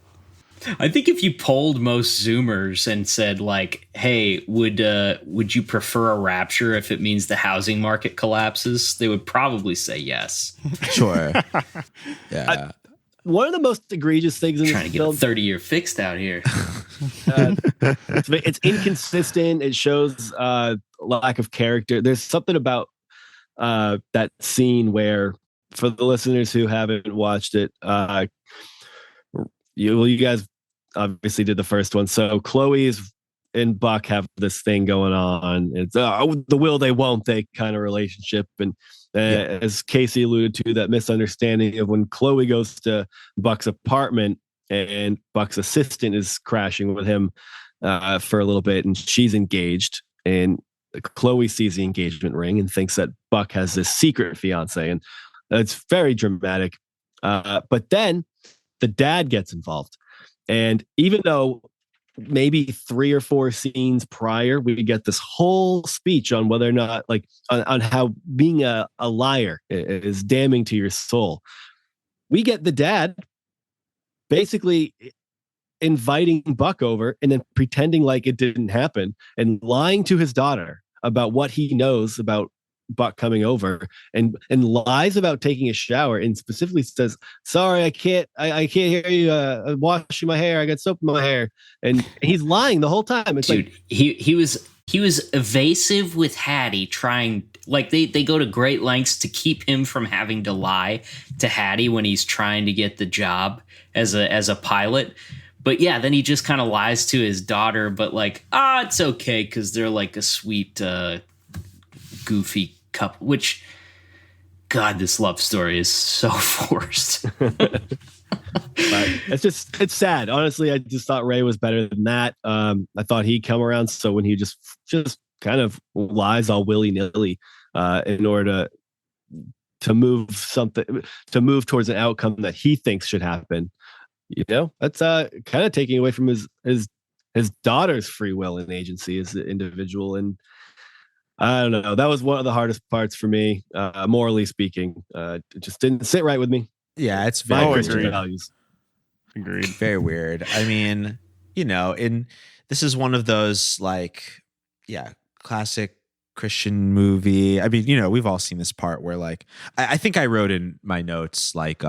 I think if you polled most Zoomers and said like, "Hey, would you prefer a rapture if it means the housing market collapses?" They would probably say yes. Sure. Yeah. One of the most egregious things in this Trying to get film, a 30-year fixed out here. it's inconsistent. It shows lack of character. There's something about that scene where, for the listeners who haven't watched it, you guys obviously did the first one. So Chloe's and Buck have this thing going on. It's the will they won't they kind of relationship. And as Casey alluded to, that misunderstanding of when Chloe goes to Buck's apartment and Buck's assistant is crashing with him for a little bit, and she's engaged, and Chloe sees the engagement ring and thinks that Buck has this secret fiance, and it's very dramatic. But then the dad gets involved. And even though maybe 3 or 4 scenes prior, we get this whole speech on whether or not, like, on how being a liar is damning to your soul. We get the dad basically inviting Buck over and then pretending like it didn't happen and lying to his daughter about what he knows about Buck coming over, and lies about taking a shower, and specifically says, "Sorry, I can't hear you washing my hair. I got soap in my hair," and he's lying the whole time. It's Dude, like he was evasive with Hattie, trying, like, they go to great lengths to keep him from having to lie to Hattie when he's trying to get the job as a pilot. But yeah, then he just kind of lies to his daughter, but like, it's okay because they're like a sweet goofy couple, which, God, this love story is so forced. it's sad. Honestly, I just thought Ray was better than that. I thought he'd come around. So when he just kind of lies all willy-nilly in order to move towards an outcome that he thinks should happen, that's kind of taking away from his daughter's free will and agency as the individual. And I don't know. That was one of the hardest parts for me, morally speaking. It just didn't sit right with me. Yeah, it's very Christian values. Agreed. Very weird. I mean, this is one of those classic Christian movie. I mean, we've all seen this part where like I think I wrote in my notes like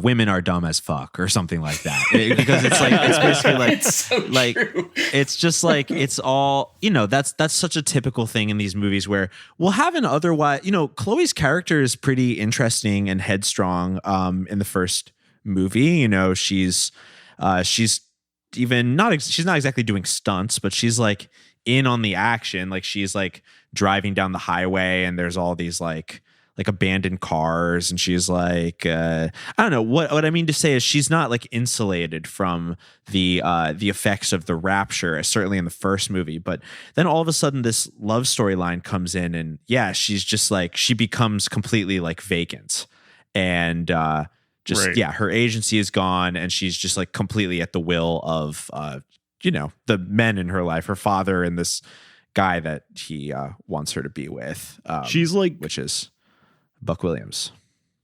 women are dumb as fuck or something like that, because it's like, it's basically like, It's so like true. it's just like, it's all, that's such a typical thing in these movies where we'll have an otherwise, Chloe's character is pretty interesting and headstrong in the first movie. She's even not, she's not exactly doing stunts, but she's like in on the action. Like she's like driving down the highway and there's all these like abandoned cars, and she's like, I don't know what I mean to say is she's not like insulated from the effects of the rapture, certainly in the first movie. But then all of a sudden this love storyline comes in, and yeah, she's just like, she becomes completely like vacant, and her agency is gone, and she's just like completely at the will of the men in her life, her father and this guy that he wants her to be with. She's like, which is Buck Williams.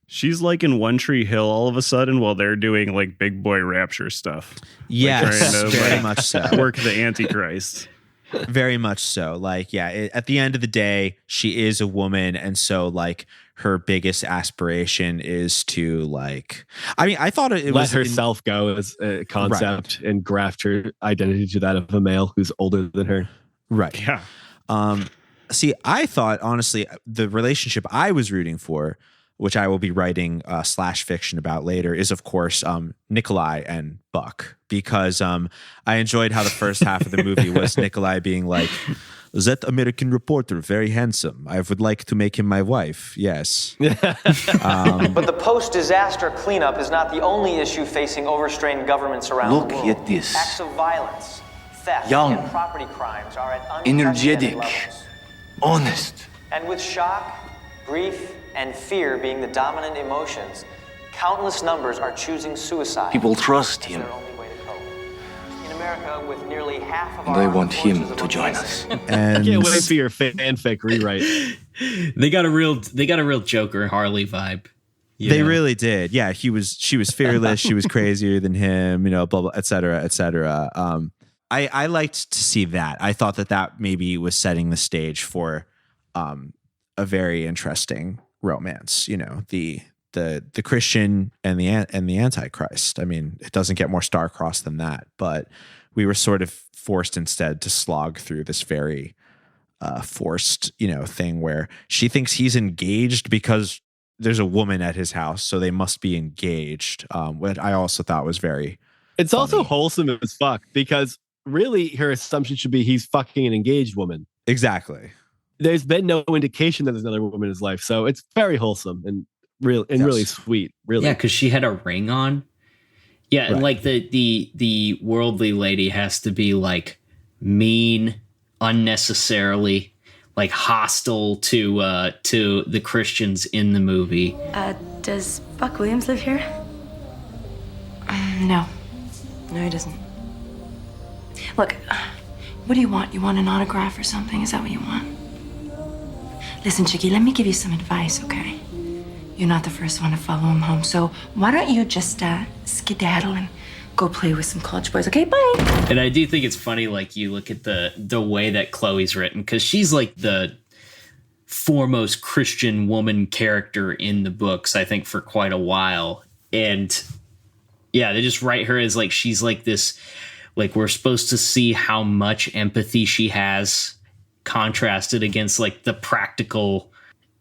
She's like in One Tree Hill all of a sudden while they're doing like big boy rapture stuff. Yes, like very much so. Work the Antichrist. Very much so. Like, yeah, at the end of the day, she is a woman. And so like her biggest aspiration is to like, I mean, I thought it let was herself go as a concept, right, and graft her identity to that of a male who's older than her. Right. Yeah. See, I thought, honestly, the relationship I was rooting for, which I will be writing slash fiction about later, is, of course, Nicolae and Buck, because I enjoyed how the first half of the movie was Nicolae being like, that American reporter, very handsome. I would like to make him my wife. Yes. But the post-disaster cleanup is not the only issue facing overstrained governments around the world. Look at this. Acts of violence, theft, Young, and property crimes are at unprecedented energetic, levels. honest. And with shock, grief, and fear being the dominant emotions, countless numbers are choosing suicide. People trust him. Their only way to cope. In America, with nearly half of And our they armed want him forces to among join the us. And I can't wait for your fanfic rewrite. They got a real Joker Harley vibe. They really did. Yeah, she was fearless. She was crazier than him, blah, blah, et cetera, et cetera. I liked to see that. I thought that maybe was setting the stage for a very interesting romance, the Christian and the Antichrist. I mean, it doesn't get more star-crossed than that, but we were sort of forced instead to slog through this very forced, thing where she thinks he's engaged because there's a woman at his house, so they must be engaged. What I also thought was very It's funny. also wholesome as fuck because really her assumption should be he's fucking an engaged woman. Exactly. There's been no indication that there's another woman in his life, so it's very wholesome and really sweet. Really, Yeah, because she had a ring on. Yeah, and Right. like the worldly lady has to be like mean, unnecessarily, like hostile to the Christians in the movie. Does Buck Williams live here? No. No, he doesn't. Look, what do you want? You want an autograph or something? Is that what you want? Listen, Chicky, let me give you some advice, okay? You're not the first one to follow him home, so why don't you just skedaddle and go play with some college boys, okay? Bye. And I do think it's funny, like you look at the way that Chloe's written, because she's like the foremost Christian woman character in the books, I think, for quite a while. And yeah, they just write her as like she's like this, like we're supposed to see how much empathy she has contrasted against like the practical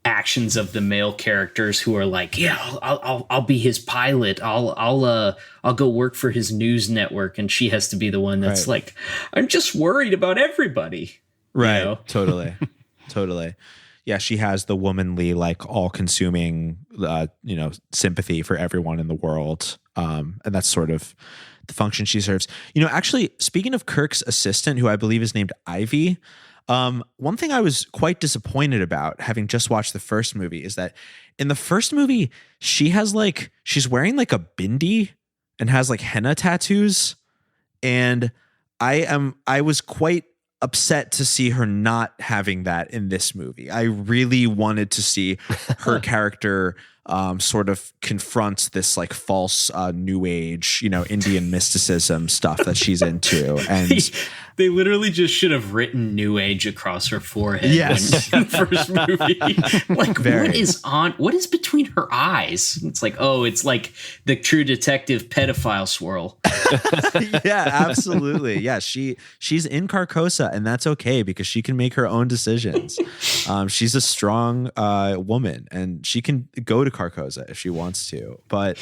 actions of the male characters who are like, yeah, I'll be his pilot. I'll go work for his news network, and she has to be the one that's Right. like, I'm just worried about everybody. Right. You know? Totally. Totally. Yeah, she has the womanly, like all-consuming, sympathy for everyone in the world, and that's sort of the function she serves. Actually, speaking of Kirk's assistant, who I believe is named Ivy, one thing I was quite disappointed about, having just watched the first movie, is that in the first movie she's wearing like a bindi and has like henna tattoos, and I was quite upset to see her not having that in this movie. I really wanted to see her character sort of confront this like false new age, Indian mysticism stuff that she's into. And They literally just should have written New Age across her forehead. Yes. In the first movie. Like, Very. what is between her eyes? It's like, oh, it's like the True Detective pedophile swirl. yeah, absolutely. Yeah, she's in Carcosa, and that's okay because she can make her own decisions. She's a strong woman, and she can go to Carcosa if she wants to. But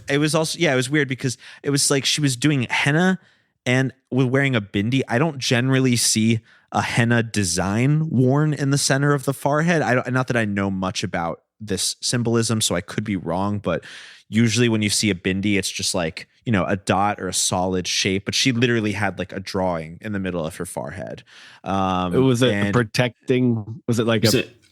it was also, it was weird because it was like she was doing henna and was wearing a bindi. I don't generally see a henna design worn in the center of the forehead. Not that I know much about this symbolism, so I could be wrong, but usually when you see a bindi, it's just like, a dot or a solid shape, but she literally had like a drawing in the middle of her forehead. Was it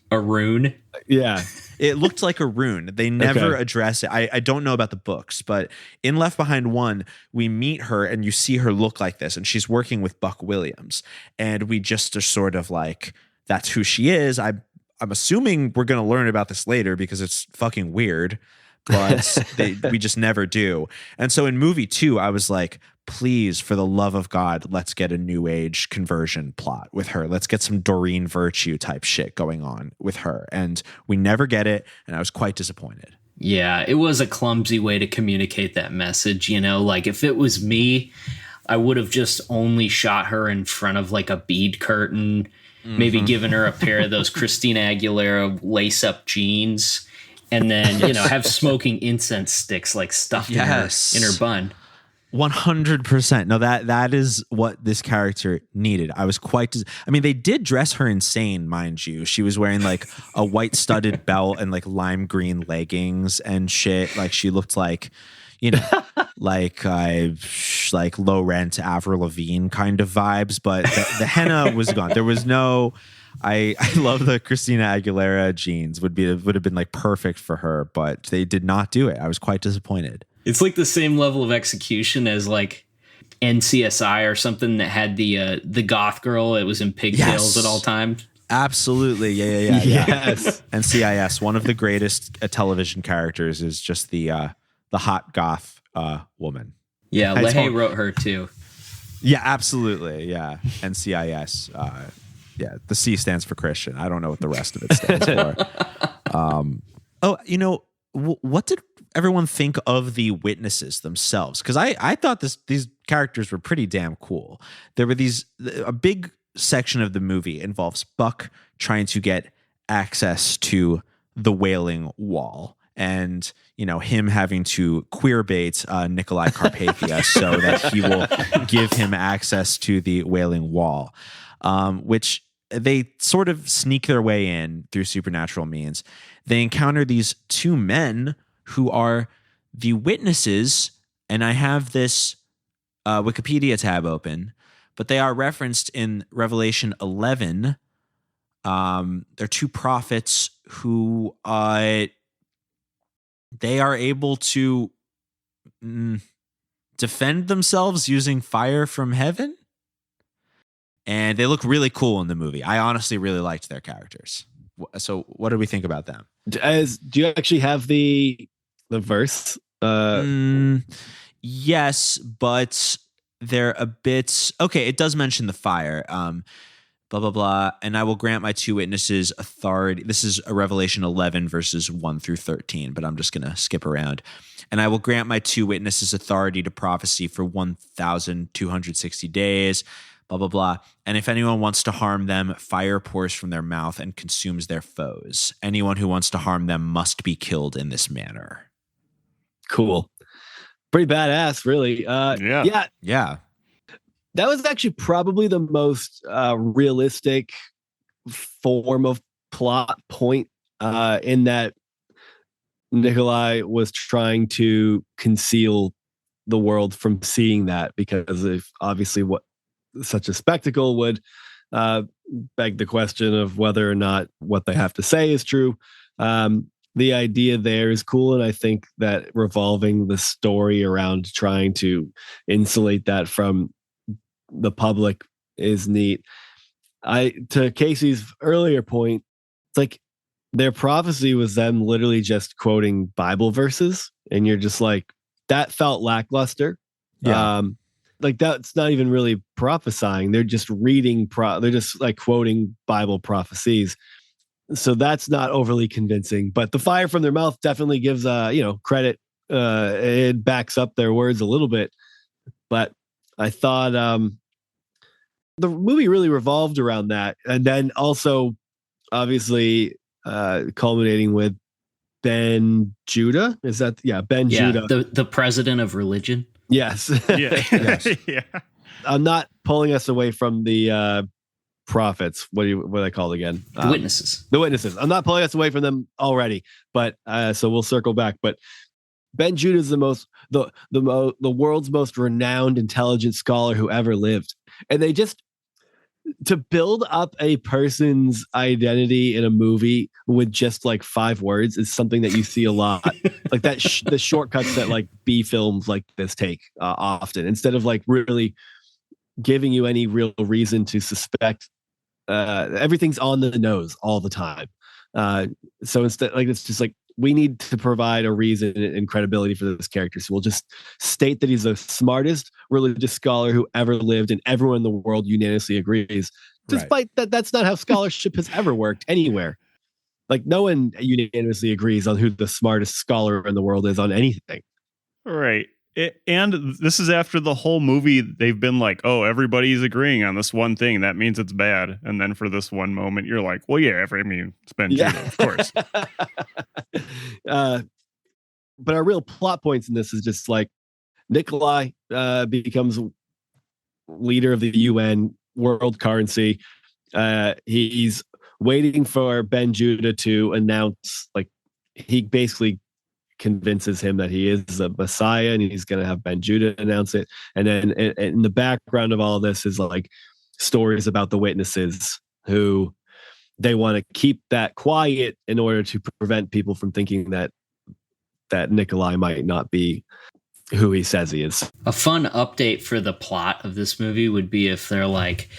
a rune? Yeah. It looked like a rune. They never address it. I don't know about the books, but in Left Behind 1, we meet her and you see her look like this, and she's working with Buck Williams, and we just are sort of like, that's who she is. I'm assuming we're going to learn about this later because it's fucking weird, but we just never do. And so in movie 2, I was like, please, for the love of God, let's get a new age conversion plot with her. Let's get some Doreen Virtue type shit going on with her. And we never get it. And I was quite disappointed. Yeah, it was a clumsy way to communicate that message. Like if it was me, I would have just only shot her in front of like a bead curtain, maybe given her a pair of those Christina Aguilera lace up jeans, and then, have smoking incense sticks like stuffed in her bun. 100%. No, that is what this character needed. I was they did dress her insane, mind you. She was wearing like a white studded belt and like lime green leggings and shit. Like she looked like, like low rent Avril Lavigne kind of vibes, but the henna was gone. There was no, I love the Christina Aguilera jeans. Would have been like perfect for her, but they did not do it. I was quite disappointed. It's like the same level of execution as like NCSI or something that had the goth girl. It was in pigtails at all times. Absolutely. Yeah. Yes. NCIS, one of the greatest television characters, is just the hot goth woman. Yeah, LaHaye wrote her too. Yeah, absolutely. Yeah. NCIS. Yeah, the C stands for Christian. I don't know what the rest of it stands for. What did everyone think of the witnesses themselves? Because I thought these characters were pretty damn cool. There were a big section of the movie involves Buck trying to get access to the Wailing Wall, and him having to queer bait Nicolae Carpathia so that he will give him access to the Wailing Wall, which they sort of sneak their way in through supernatural means. They encounter these two men who are the witnesses, and I have this Wikipedia tab open, but they are referenced in Revelation 11. They're two prophets who they are able to defend themselves using fire from heaven. And they look really cool in the movie. I honestly really liked their characters. So what do we think about them? Do you actually have the verse? Yes, but they're a bit... Okay, it does mention the fire. Blah, blah, blah. And I will grant my two witnesses authority. This is a Revelation 11 verses 1 through 13, but I'm just going to skip around. And I will grant my two witnesses authority to prophecy for 1,260 days. Blah, blah, blah. And if anyone wants to harm them, fire pours from their mouth and consumes their foes. Anyone who wants to harm them must be killed in this manner. Cool. Pretty badass, really. Yeah. That was actually probably the most realistic form of plot point in that Nicolae was trying to conceal the world from seeing that, because of obviously what such a spectacle would beg the question of whether or not what they have to say is true. The idea there is cool, and I think that revolving the story around trying to insulate that from the public is neat. To Casey's earlier point, it's like their prophecy was them literally just quoting Bible verses, and you're just like, that felt lackluster. Yeah. Like that's not even really prophesying. They're just reading. They're just like quoting Bible prophecies. So that's not overly convincing. But the fire from their mouth definitely gives credit. It backs up their words a little bit. But I thought the movie really revolved around that, and then also obviously culminating with Ben Judah. Is that Ben Judah, the president of religion? Yes. Yeah. Yes. Yeah. I'm not pulling us away from the prophets. What are they called again? The witnesses. The witnesses. I'm not pulling us away from them already, but so we'll circle back. But Ben Judah is the world's most renowned, intelligent scholar who ever lived, and they just to build up a person's identity in a movie with just like 5 words is something that you see a lot. Like that, the shortcuts that like B films like this take often, instead of like really giving you any real reason to suspect. Everything's on the nose all the time. So instead, like it's just like, we need to provide a reason and credibility for this character. So we'll just state that he's the smartest religious scholar who ever lived, and everyone in the world unanimously agrees, despite that that's not how scholarship has ever worked anywhere. Like no one unanimously agrees on who the smartest scholar in the world is on anything. Right. And this is after the whole movie, they've been like, oh, everybody's agreeing on this one thing. That means it's bad. And then for this one moment, you're like, well, yeah, it's Ben Judah, of course. But our real plot points in this is just like Nicolae becomes leader of the UN world currency. He's waiting for Ben Judah to announce, like, he basically convinces him that he is a Messiah, and he's going to have Ben Judah announce it. And then in the background of all of this is like stories about the witnesses who they want to keep that quiet in order to prevent people from thinking that Nicolae might not be who he says he is. A fun update for the plot of this movie would be if they're like,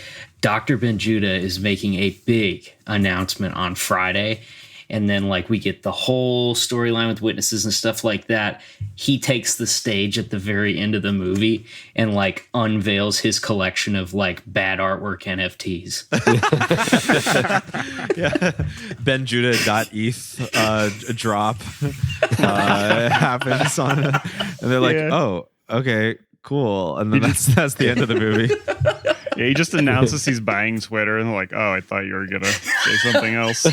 Dr. Ben Judah is making a big announcement on Friday, and then like we get the whole storyline with witnesses and stuff like that. He takes the stage at the very end of the movie and like unveils his collection of like bad artwork NFTs. Yeah. BenJudah.eth drop happens on it. And they're like, oh, okay, cool. And then that's the end of the movie. Yeah, he just announces he's buying Twitter, and they're like, oh, I thought you were going to say something else.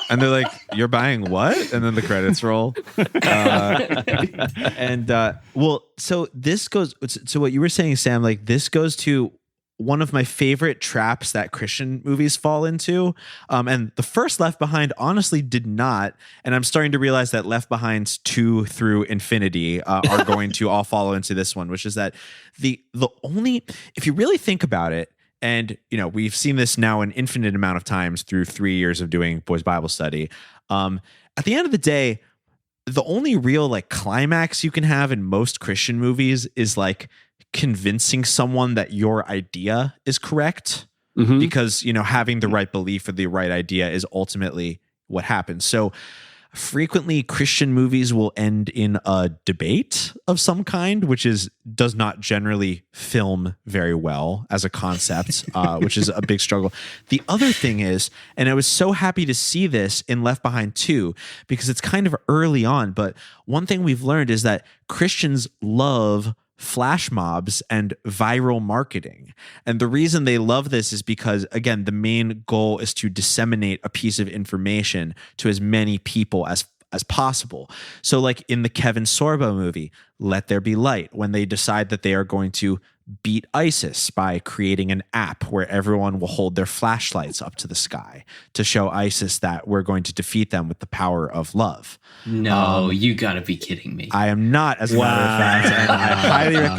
And they're like, you're buying what? And then the credits roll. Well, so this goes, so what you were saying, Sam, like this goes to one of my favorite traps that Christian movies fall into. And the first Left Behind honestly did not. And I'm starting to realize that Left Behind's 2 through infinity are going to all follow into this one, which is that the only, if you really think about it, and, you know, we've seen this now an infinite amount of times through 3 years of doing Boys Bible Study. At the end of the day, the only real like climax you can have in most Christian movies is like convincing someone that your idea is correct, because, you know, having the right belief or the right idea is ultimately what happens. So frequently Christian movies will end in a debate of some kind, which does not generally film very well as a concept, which is a big struggle. The other thing is, and I was so happy to see this in Left Behind 2, because it's kind of early on, but one thing we've learned is that Christians love flash mobs and viral marketing. And the reason they love this is because, again, the main goal is to disseminate a piece of information to as many people as possible. So like in the Kevin Sorbo movie, Let There Be Light, when they decide that they are going to beat ISIS by creating an app where everyone will hold their flashlights up to the sky to show ISIS that we're going to defeat them with the power of love. No, you gotta be kidding me. I am not, as a matter of fact,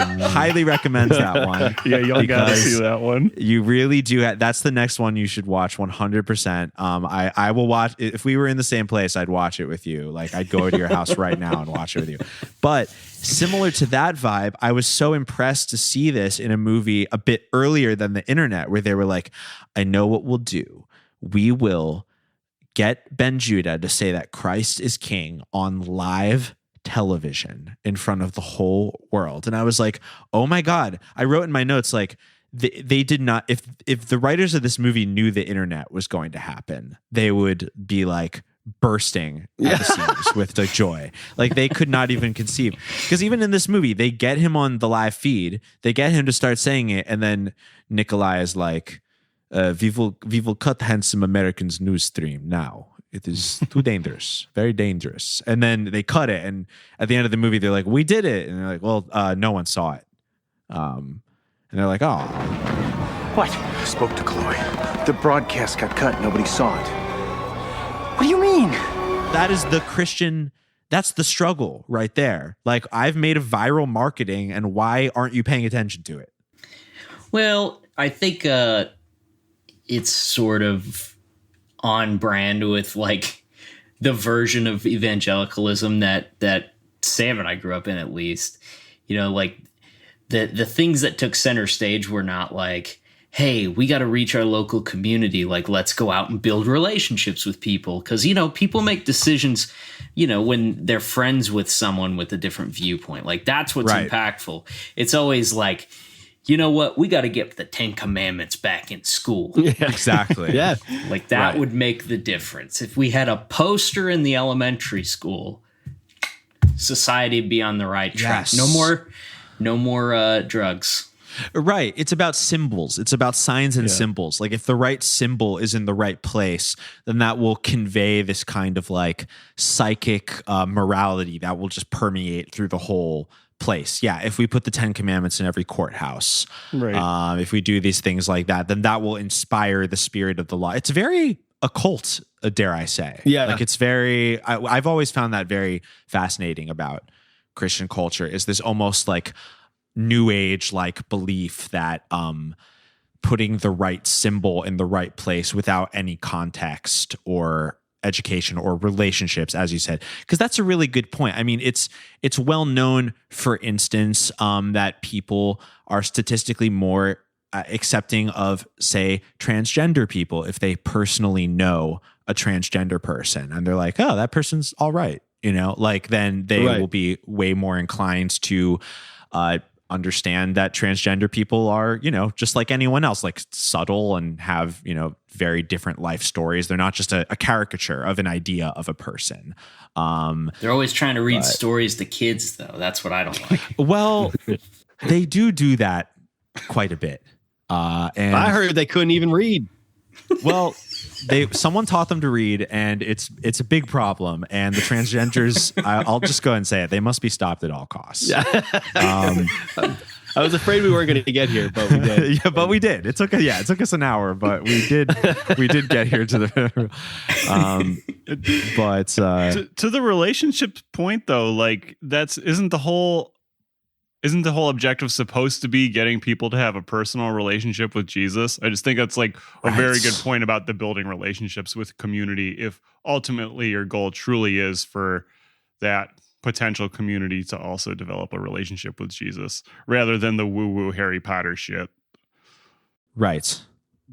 and I highly recommend that one. Yeah, y'all gotta see that one. You really do. That's the next one you should watch 100%. I will watch, if we were in the same place, I'd watch it with you. Like I'd go to your house right now and watch it with you. But similar to that vibe, I was so impressed to see this in a movie a bit earlier than the internet, where they were like, I know what we'll do. We will get Ben Judah to say that Christ is king on live television in front of the whole world. And I was like, oh my God. I wrote in my notes, like, they did not, if the writers of this movie knew the internet was going to happen, they would be like bursting at the seams with like joy. Like they could not even conceive, because even in this movie, they get him on the live feed, they get him to start saying it, and then Nicolae is like, we will cut handsome Americans news stream now. It is too dangerous, very dangerous. And then they cut it, and at the end of the movie, they're like, we did it. And they're like, well, no one saw it. And they're like, oh. What? I spoke to Chloe. The broadcast got cut. Nobody saw it. What do you mean? That is the Christian, that's the struggle right there. Like, I've made a viral marketing, and why aren't you paying attention to it? Well, I think it's sort of on brand with like the version of evangelicalism that Sam and I grew up in, at least. You know, like the things that took center stage were not like, hey, we got to reach our local community. Like, let's go out and build relationships with people. Because, you know, people make decisions, you know, when they're friends with someone with a different viewpoint. Like, that's what's impactful. It's always like, you know what? We got to get the 10 Commandments back in school. Yeah, exactly. Yeah. Like, that would make the difference. If we had a poster in the elementary school, society would be on the right track. Yes. No more drugs. Right. It's about symbols. It's about signs and symbols. Like, if the right symbol is in the right place, then that will convey this kind of like psychic morality that will just permeate through the whole place. Yeah. If we put the 10 Commandments in every courthouse, if we do these things like that, then that will inspire the spirit of the law. It's very occult, dare I say. Yeah. Like, it's very, I've always found that very fascinating about Christian culture, is this almost like New Age like belief that putting the right symbol in the right place without any context or education or relationships, as you said, because that's a really good point. I mean, it's well known, for instance, that people are statistically more accepting of, say, transgender people if they personally know a transgender person and they're like, oh, that person's all right, like then they will be way more inclined to understand that transgender people are, just like anyone else, like subtle and have, very different life stories. They're not just a caricature of an idea of a person. They're always trying to read stories to kids, though. That's what I don't like. Well, they do that quite a bit. And I heard they couldn't even read. Well, someone taught them to read, and it's a big problem. And the transgenders, I'll just go ahead and say it, they must be stopped at all costs. Yeah. I was afraid we weren't going to get here, but we did. Yeah, but we did. It took us an hour, but we did get here to the. But to the relationship point, though, like isn't the whole objective supposed to be getting people to have a personal relationship with Jesus? I just think that's like a very good point about the building relationships with community. If ultimately your goal truly is for that potential community to also develop a relationship with Jesus rather than the woo-woo Harry Potter shit. Right.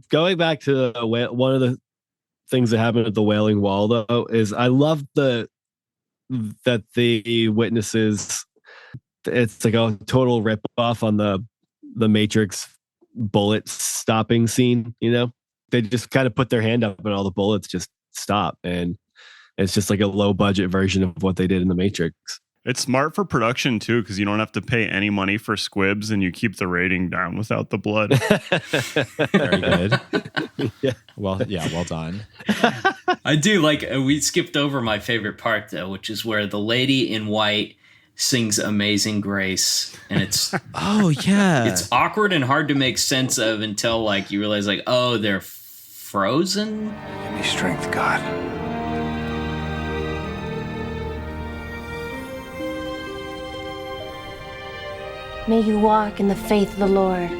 Going back to one of the things that happened at the Wailing Wall, though, is I love that the witnesses, it's like a total ripoff on the Matrix bullet stopping scene. They just kind of put their hand up and all the bullets just stop, and it's just like a low budget version of what they did in the Matrix. It's smart for production too, because you don't have to pay any money for squibs and you keep the rating down without the blood. Very good. Yeah. Well done. I do like, we skipped over my favorite part though, which is where the lady in white sings Amazing Grace, and it's oh yeah, it's awkward and hard to make sense of until like you realize like, oh, they're frozen. Give me strength, God. May you walk in the faith of the Lord.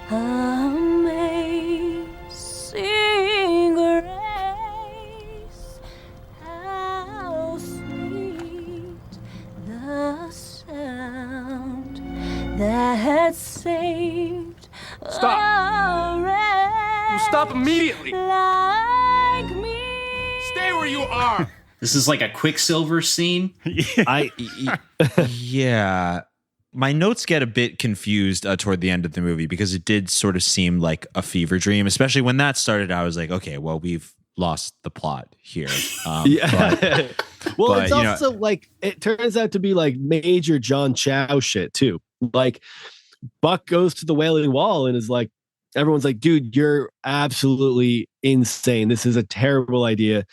Amazing grace, how sweet the sound that saved. Stop! You stop immediately! Like me. Stay where you are! This is like a Quicksilver scene. Yeah. My notes get a bit confused toward the end of the movie because it did sort of seem like a fever dream, especially when that started. I was like, okay, well, we've lost the plot here. Yeah. Well, it's also like, it turns out to be like major John Chow shit too. Like Buck goes to the Wailing Wall and is like, everyone's like, dude, you're absolutely insane. This is a terrible idea.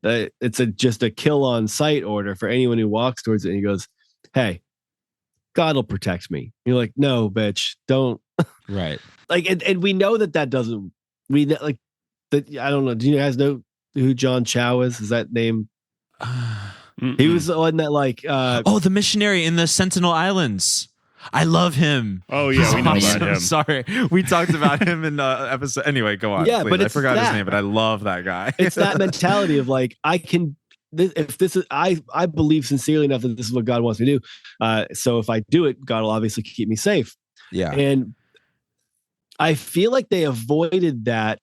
It's just a kill on sight order for anyone who walks towards it. And he goes, hey, God will protect me. You're like, no, bitch, don't. Right. Like, and we know that doesn't, I don't know. Do you guys know who John Chow is? Is that name? He was the one that like, the missionary in the Sentinel Islands. I love him. Oh yeah, we know about him. Sorry, we talked about him in the episode. Anyway, go on. Yeah, please. but I forgot his name, but I love that guy. It's that mentality of like, I believe sincerely enough that this is what God wants me to do. So if I do it, God will obviously keep me safe. Yeah, and I feel like they avoided that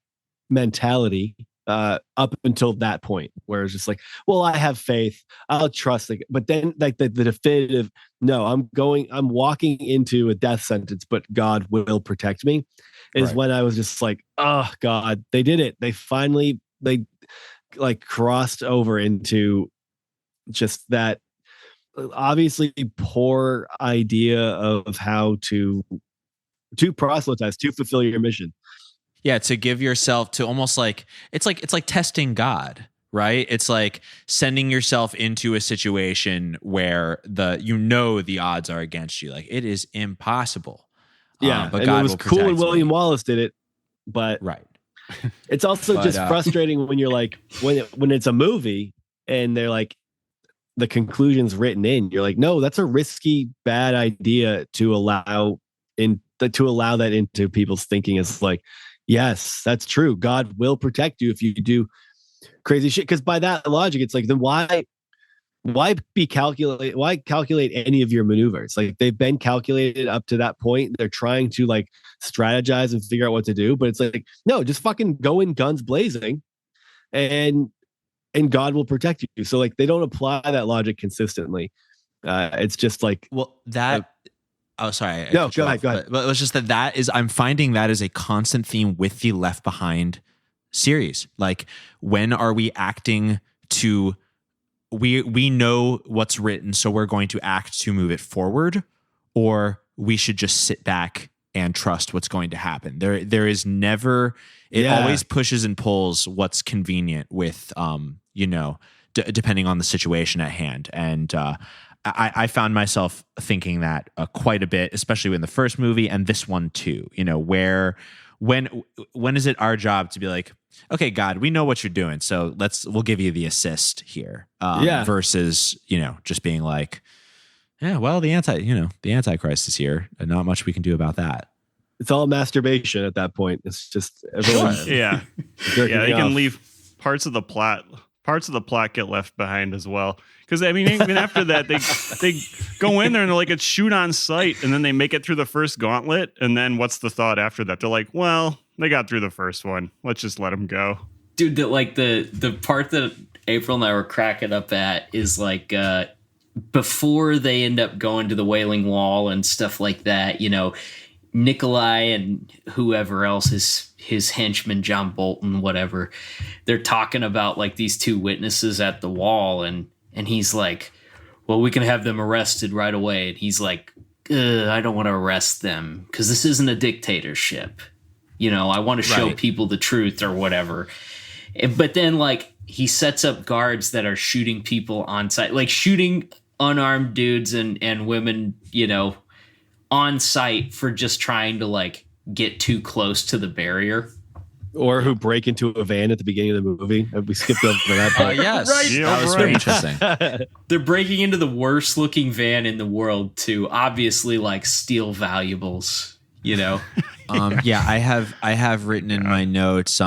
mentality up until that point, where it's just like, well, I have faith, I'll trust it. But then like the definitive, no, I'm walking into a death sentence, but God will protect me, is when I was just like, oh God, they did it. They finally, they like crossed over into just that obviously poor idea of how to proselytize, to fulfill your mission. Yeah, to give yourself to almost like it's like testing God, right? It's like sending yourself into a situation where the odds are against you. Like it is impossible. Yeah, but and God it was will cool when protect William me. Wallace did it, but right. It's also just frustrating when you're like when it's a movie and they're like the conclusion's written in. You're like, no, that's a risky, bad idea to allow to allow that into people's thinking is like, yes, that's true. God will protect you if you do crazy shit. Because by that logic, it's like, then why calculate any of your maneuvers? Like, they've been calculated up to that point. They're trying to like strategize and figure out what to do, but it's like, no, just fucking go in guns blazing, and God will protect you. So like, they don't apply that logic consistently. It's just like, well, that. Oh, sorry. No, go ahead. But it was just that is, I'm finding that is a constant theme with the Left Behind series. Like, when are we acting to, we know what's written, so we're going to act to move it forward, or we should just sit back and trust what's going to happen. There is never, it always pushes and pulls what's convenient with, depending on the situation at hand. And, I found myself thinking that quite a bit, especially in the first movie and this one too. When is it our job to be like, okay, God, we know what you're doing, so we'll give you the assist here. Versus just being like, yeah, well, the Antichrist is here, and not much we can do about that. It's all masturbation at that point. It's just everyone. Yeah, they can leave parts of the plot. Parts of the plot get left behind as well. Because, I mean, even after that, they go in there and they're like, it's shoot on sight. And then they make it through the first gauntlet. And then what's the thought after that? They're like, well, they got through the first one. Let's just let them go. Dude, the part that April and I were cracking up at is like, before they end up going to the Wailing Wall and stuff like that, Nicolae and whoever else is his henchman, John Bolton, whatever, they're talking about like these two witnesses at the wall, and he's like, well, we can have them arrested right away. And he's like, I don't want to arrest them because this isn't a dictatorship. I want to show people the truth or whatever. But then like he sets up guards that are shooting people on site, like shooting unarmed dudes and women, on site for just trying to like get too close to the barrier. Or who break into a van at the beginning of the movie. We skipped over that part. Yes. Right. Yeah, that was very interesting. They're breaking into the worst looking van in the world to obviously like steal valuables, I have written in my notes,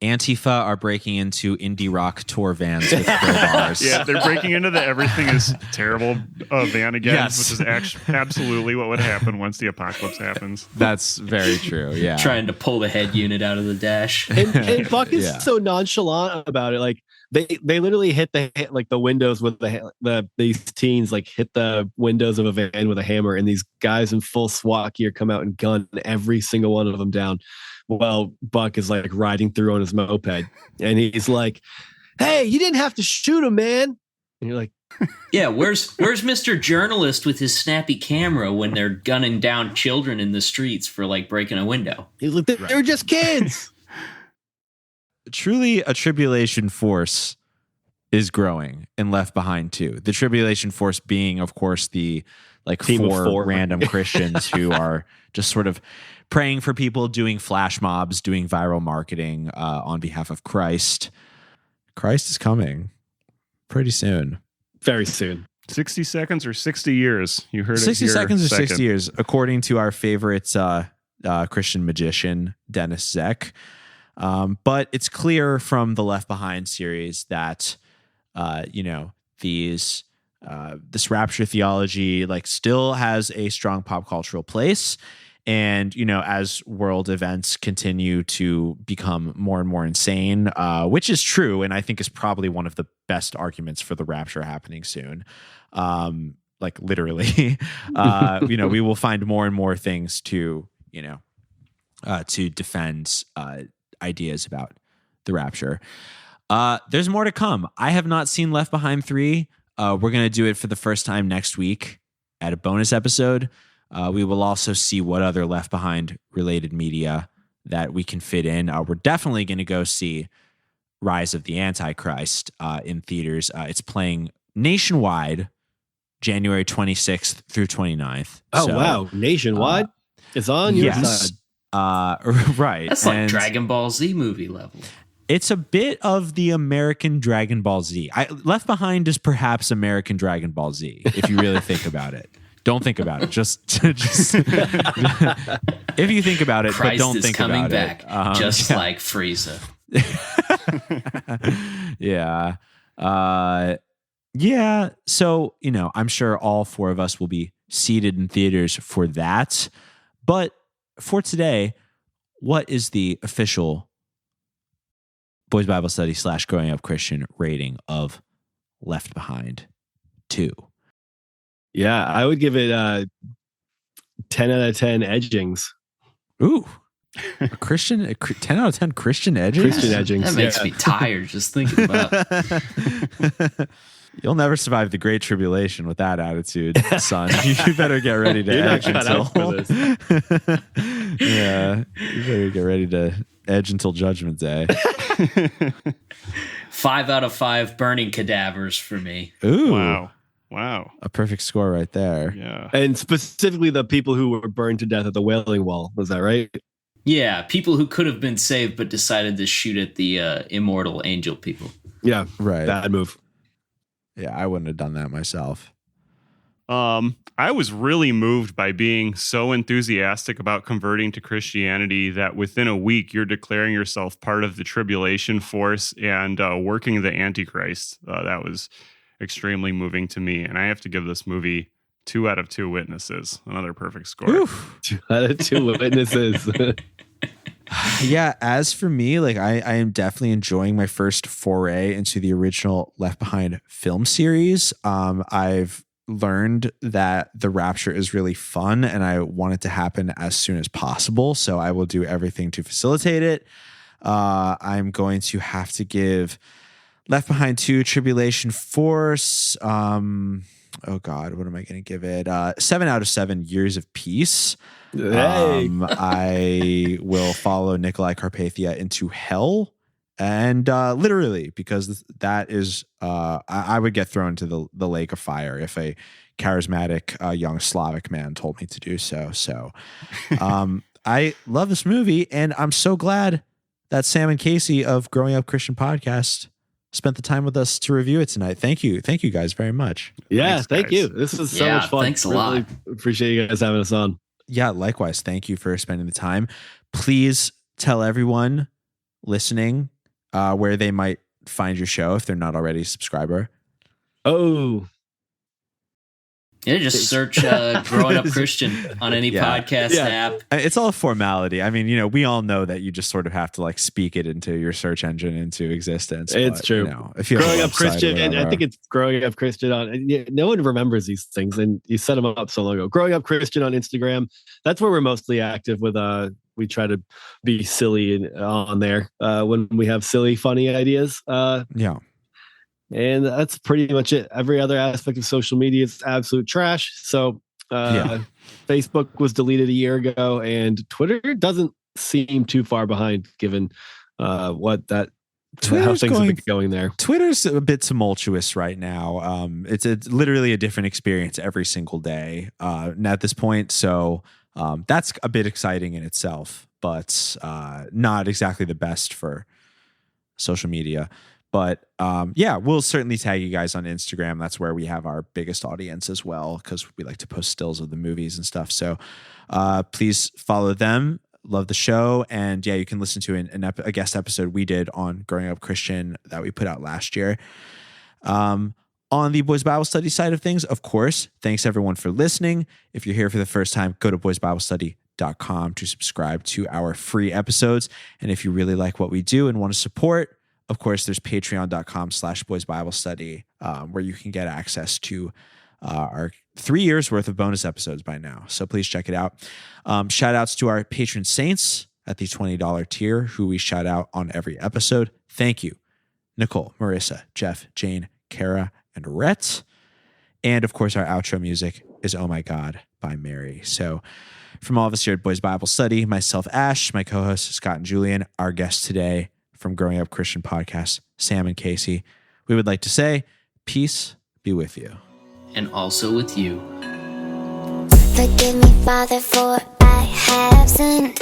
Antifa are breaking into indie rock tour vans with crowbars. Yeah, they're breaking into the everything is terrible van again, which is absolutely what would happen once the apocalypse happens. That's very true. Yeah, trying to pull the head unit out of the dash. And Buck is so nonchalant about it. Like they literally hit the windows with these teens like hit the windows of a van with a hammer, and these guys in full SWAT gear come out and gun every single one of them down. Well, Buck is like riding through on his moped, and he's like, "Hey, you didn't have to shoot him, man." And you're like, "Yeah, where's Mr. Journalist with his snappy camera when they're gunning down children in the streets for like breaking a window?" He's like, "They're just kids." Truly, a Tribulation Force is growing in Left Behind too. The Tribulation Force being, of course, the like four random Christians who are just sort of praying for people, doing flash mobs, doing viral marketing on behalf of Christ. Christ is coming pretty soon. Very soon. 60 seconds or 60 years. You heard 60 it here. seconds or 60 years, according to our favorite Christian magician, Dennis Zek. But it's clear from the Left Behind series that, this rapture theology like still has a strong pop cultural place. And, as world events continue to become more and more insane, which is true, and I think is probably one of the best arguments for the rapture happening soon. Like literally, we will find more and more things to defend ideas about the rapture. There's more to come. I have not seen Left Behind 3. We're going to do it for the first time next week at a bonus episode. We will also see what other Left Behind related media that we can fit in. We're definitely going to go see Rise of the Antichrist in theaters. It's playing nationwide January 26th through 29th. Oh, wow. Nationwide? It's on your side. Right. That's like Dragon Ball Z movie level. It's a bit of the American Dragon Ball Z. Left Behind is perhaps American Dragon Ball Z, if you really think about it. Don't think about it. Just if you think about it, Christ but don't is think coming about back, it. just like Frieza. Yeah. Yeah. So, I'm sure all four of us will be seated in theaters for that. But for today, what is the official Boys Bible Study / Growing Up Christian rating of Left Behind 2? Yeah, I would give it 10 out of 10 edgings. Ooh. A 10 out of 10 Christian edgings? Christian edgings. That makes me tired just thinking about it. You'll never survive the Great Tribulation with that attitude, son. You better get ready to edge until yeah, you better get ready to edge until Judgment Day. 5 out of 5 burning cadavers for me. Ooh, wow, a perfect score right there. Yeah, and specifically the people who were burned to death at the Wailing Wall. Was that right? Yeah, people who could have been saved but decided to shoot at the immortal angel people. Yeah, right. Bad move. Yeah, I wouldn't have done that myself. I was really moved by being so enthusiastic about converting to Christianity that within a week you're declaring yourself part of the Tribulation Force and working the Antichrist. That was extremely moving to me, and I have to give this movie 2 out of 2 witnesses. Another perfect score. Oof. 2 out of 2 witnesses. Yeah, as for me, like I am definitely enjoying my first foray into the original Left Behind film series. I've learned that the rapture is really fun and I want it to happen as soon as possible. So I will do everything to facilitate it. I'm going to have to give Left Behind 2 Tribulation Force. Oh God, what am I going to give it? 7 out of 7 Years of Peace. Hey. I will follow Nicolae Carpathia into hell. And literally, because that is, I would get thrown to the lake of fire if a charismatic young Slavic man told me to do so. So I love this movie, and I'm so glad that Sam and Casey of Growing Up Christian Podcast spent the time with us to review it tonight. Thank you guys very much. Yeah, Thanks, thank guys. you. This is so much fun. Thanks a really lot. Appreciate you guys having us on. Yeah, likewise. Thank you for spending the time. Please tell everyone listening where they might find your show if they're not already a subscriber. Oh, Yeah, just search Growing Up Christian on any podcast app. It's all a formality. I mean, we all know that you just sort of have to like speak it into your search engine into existence. It's but, true. If you have Growing a Up website or Christian, and I whatever. think it's Growing Up Christian on. No one remembers these things, and you set them up so long ago. Growing Up Christian on Instagram. That's where we're mostly active with. We try to be silly on there when we have silly, funny ideas. Yeah. And that's pretty much it. Every other aspect of social media is absolute trash. So Facebook was deleted a year ago, and Twitter doesn't seem too far behind given how things have been going there. Twitter's a bit tumultuous right now. It's literally a different experience every single day at this point. So that's a bit exciting in itself, but not exactly the best for social media. But we'll certainly tag you guys on Instagram. That's where we have our biggest audience as well, because we like to post stills of the movies and stuff. So please follow them. Love the show. And you can listen to a guest episode we did on Growing Up Christian that we put out last year. On the Boys Bible Study side of things, of course, thanks everyone for listening. If you're here for the first time, go to boysbiblestudy.com to subscribe to our free episodes. And if you really like what we do and want to support, of course, there's patreon.com/boysbiblestudy, where you can get access to our 3 years worth of bonus episodes by now. So please check it out. Shout outs to our patron saints at the $20 tier, who we shout out on every episode. Thank you, Nicole, Marissa, Jeff, Jane, Kara, and Rhett. And of course, our outro music is Oh My God by Mary. So from all of us here at Boys Bible Study, myself, Ash, my co-hosts, Scott and Julian, our guests today from Growing Up Christian Podcast, Sam and Casey, we would like to say, peace be with you. And also with you. Forgive me, Father, for I have sinned.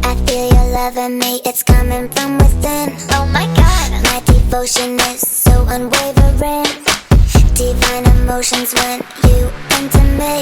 I feel your love in me, it's coming from within. Oh my God, my devotion is so unwavering. Divine emotions when you enter me.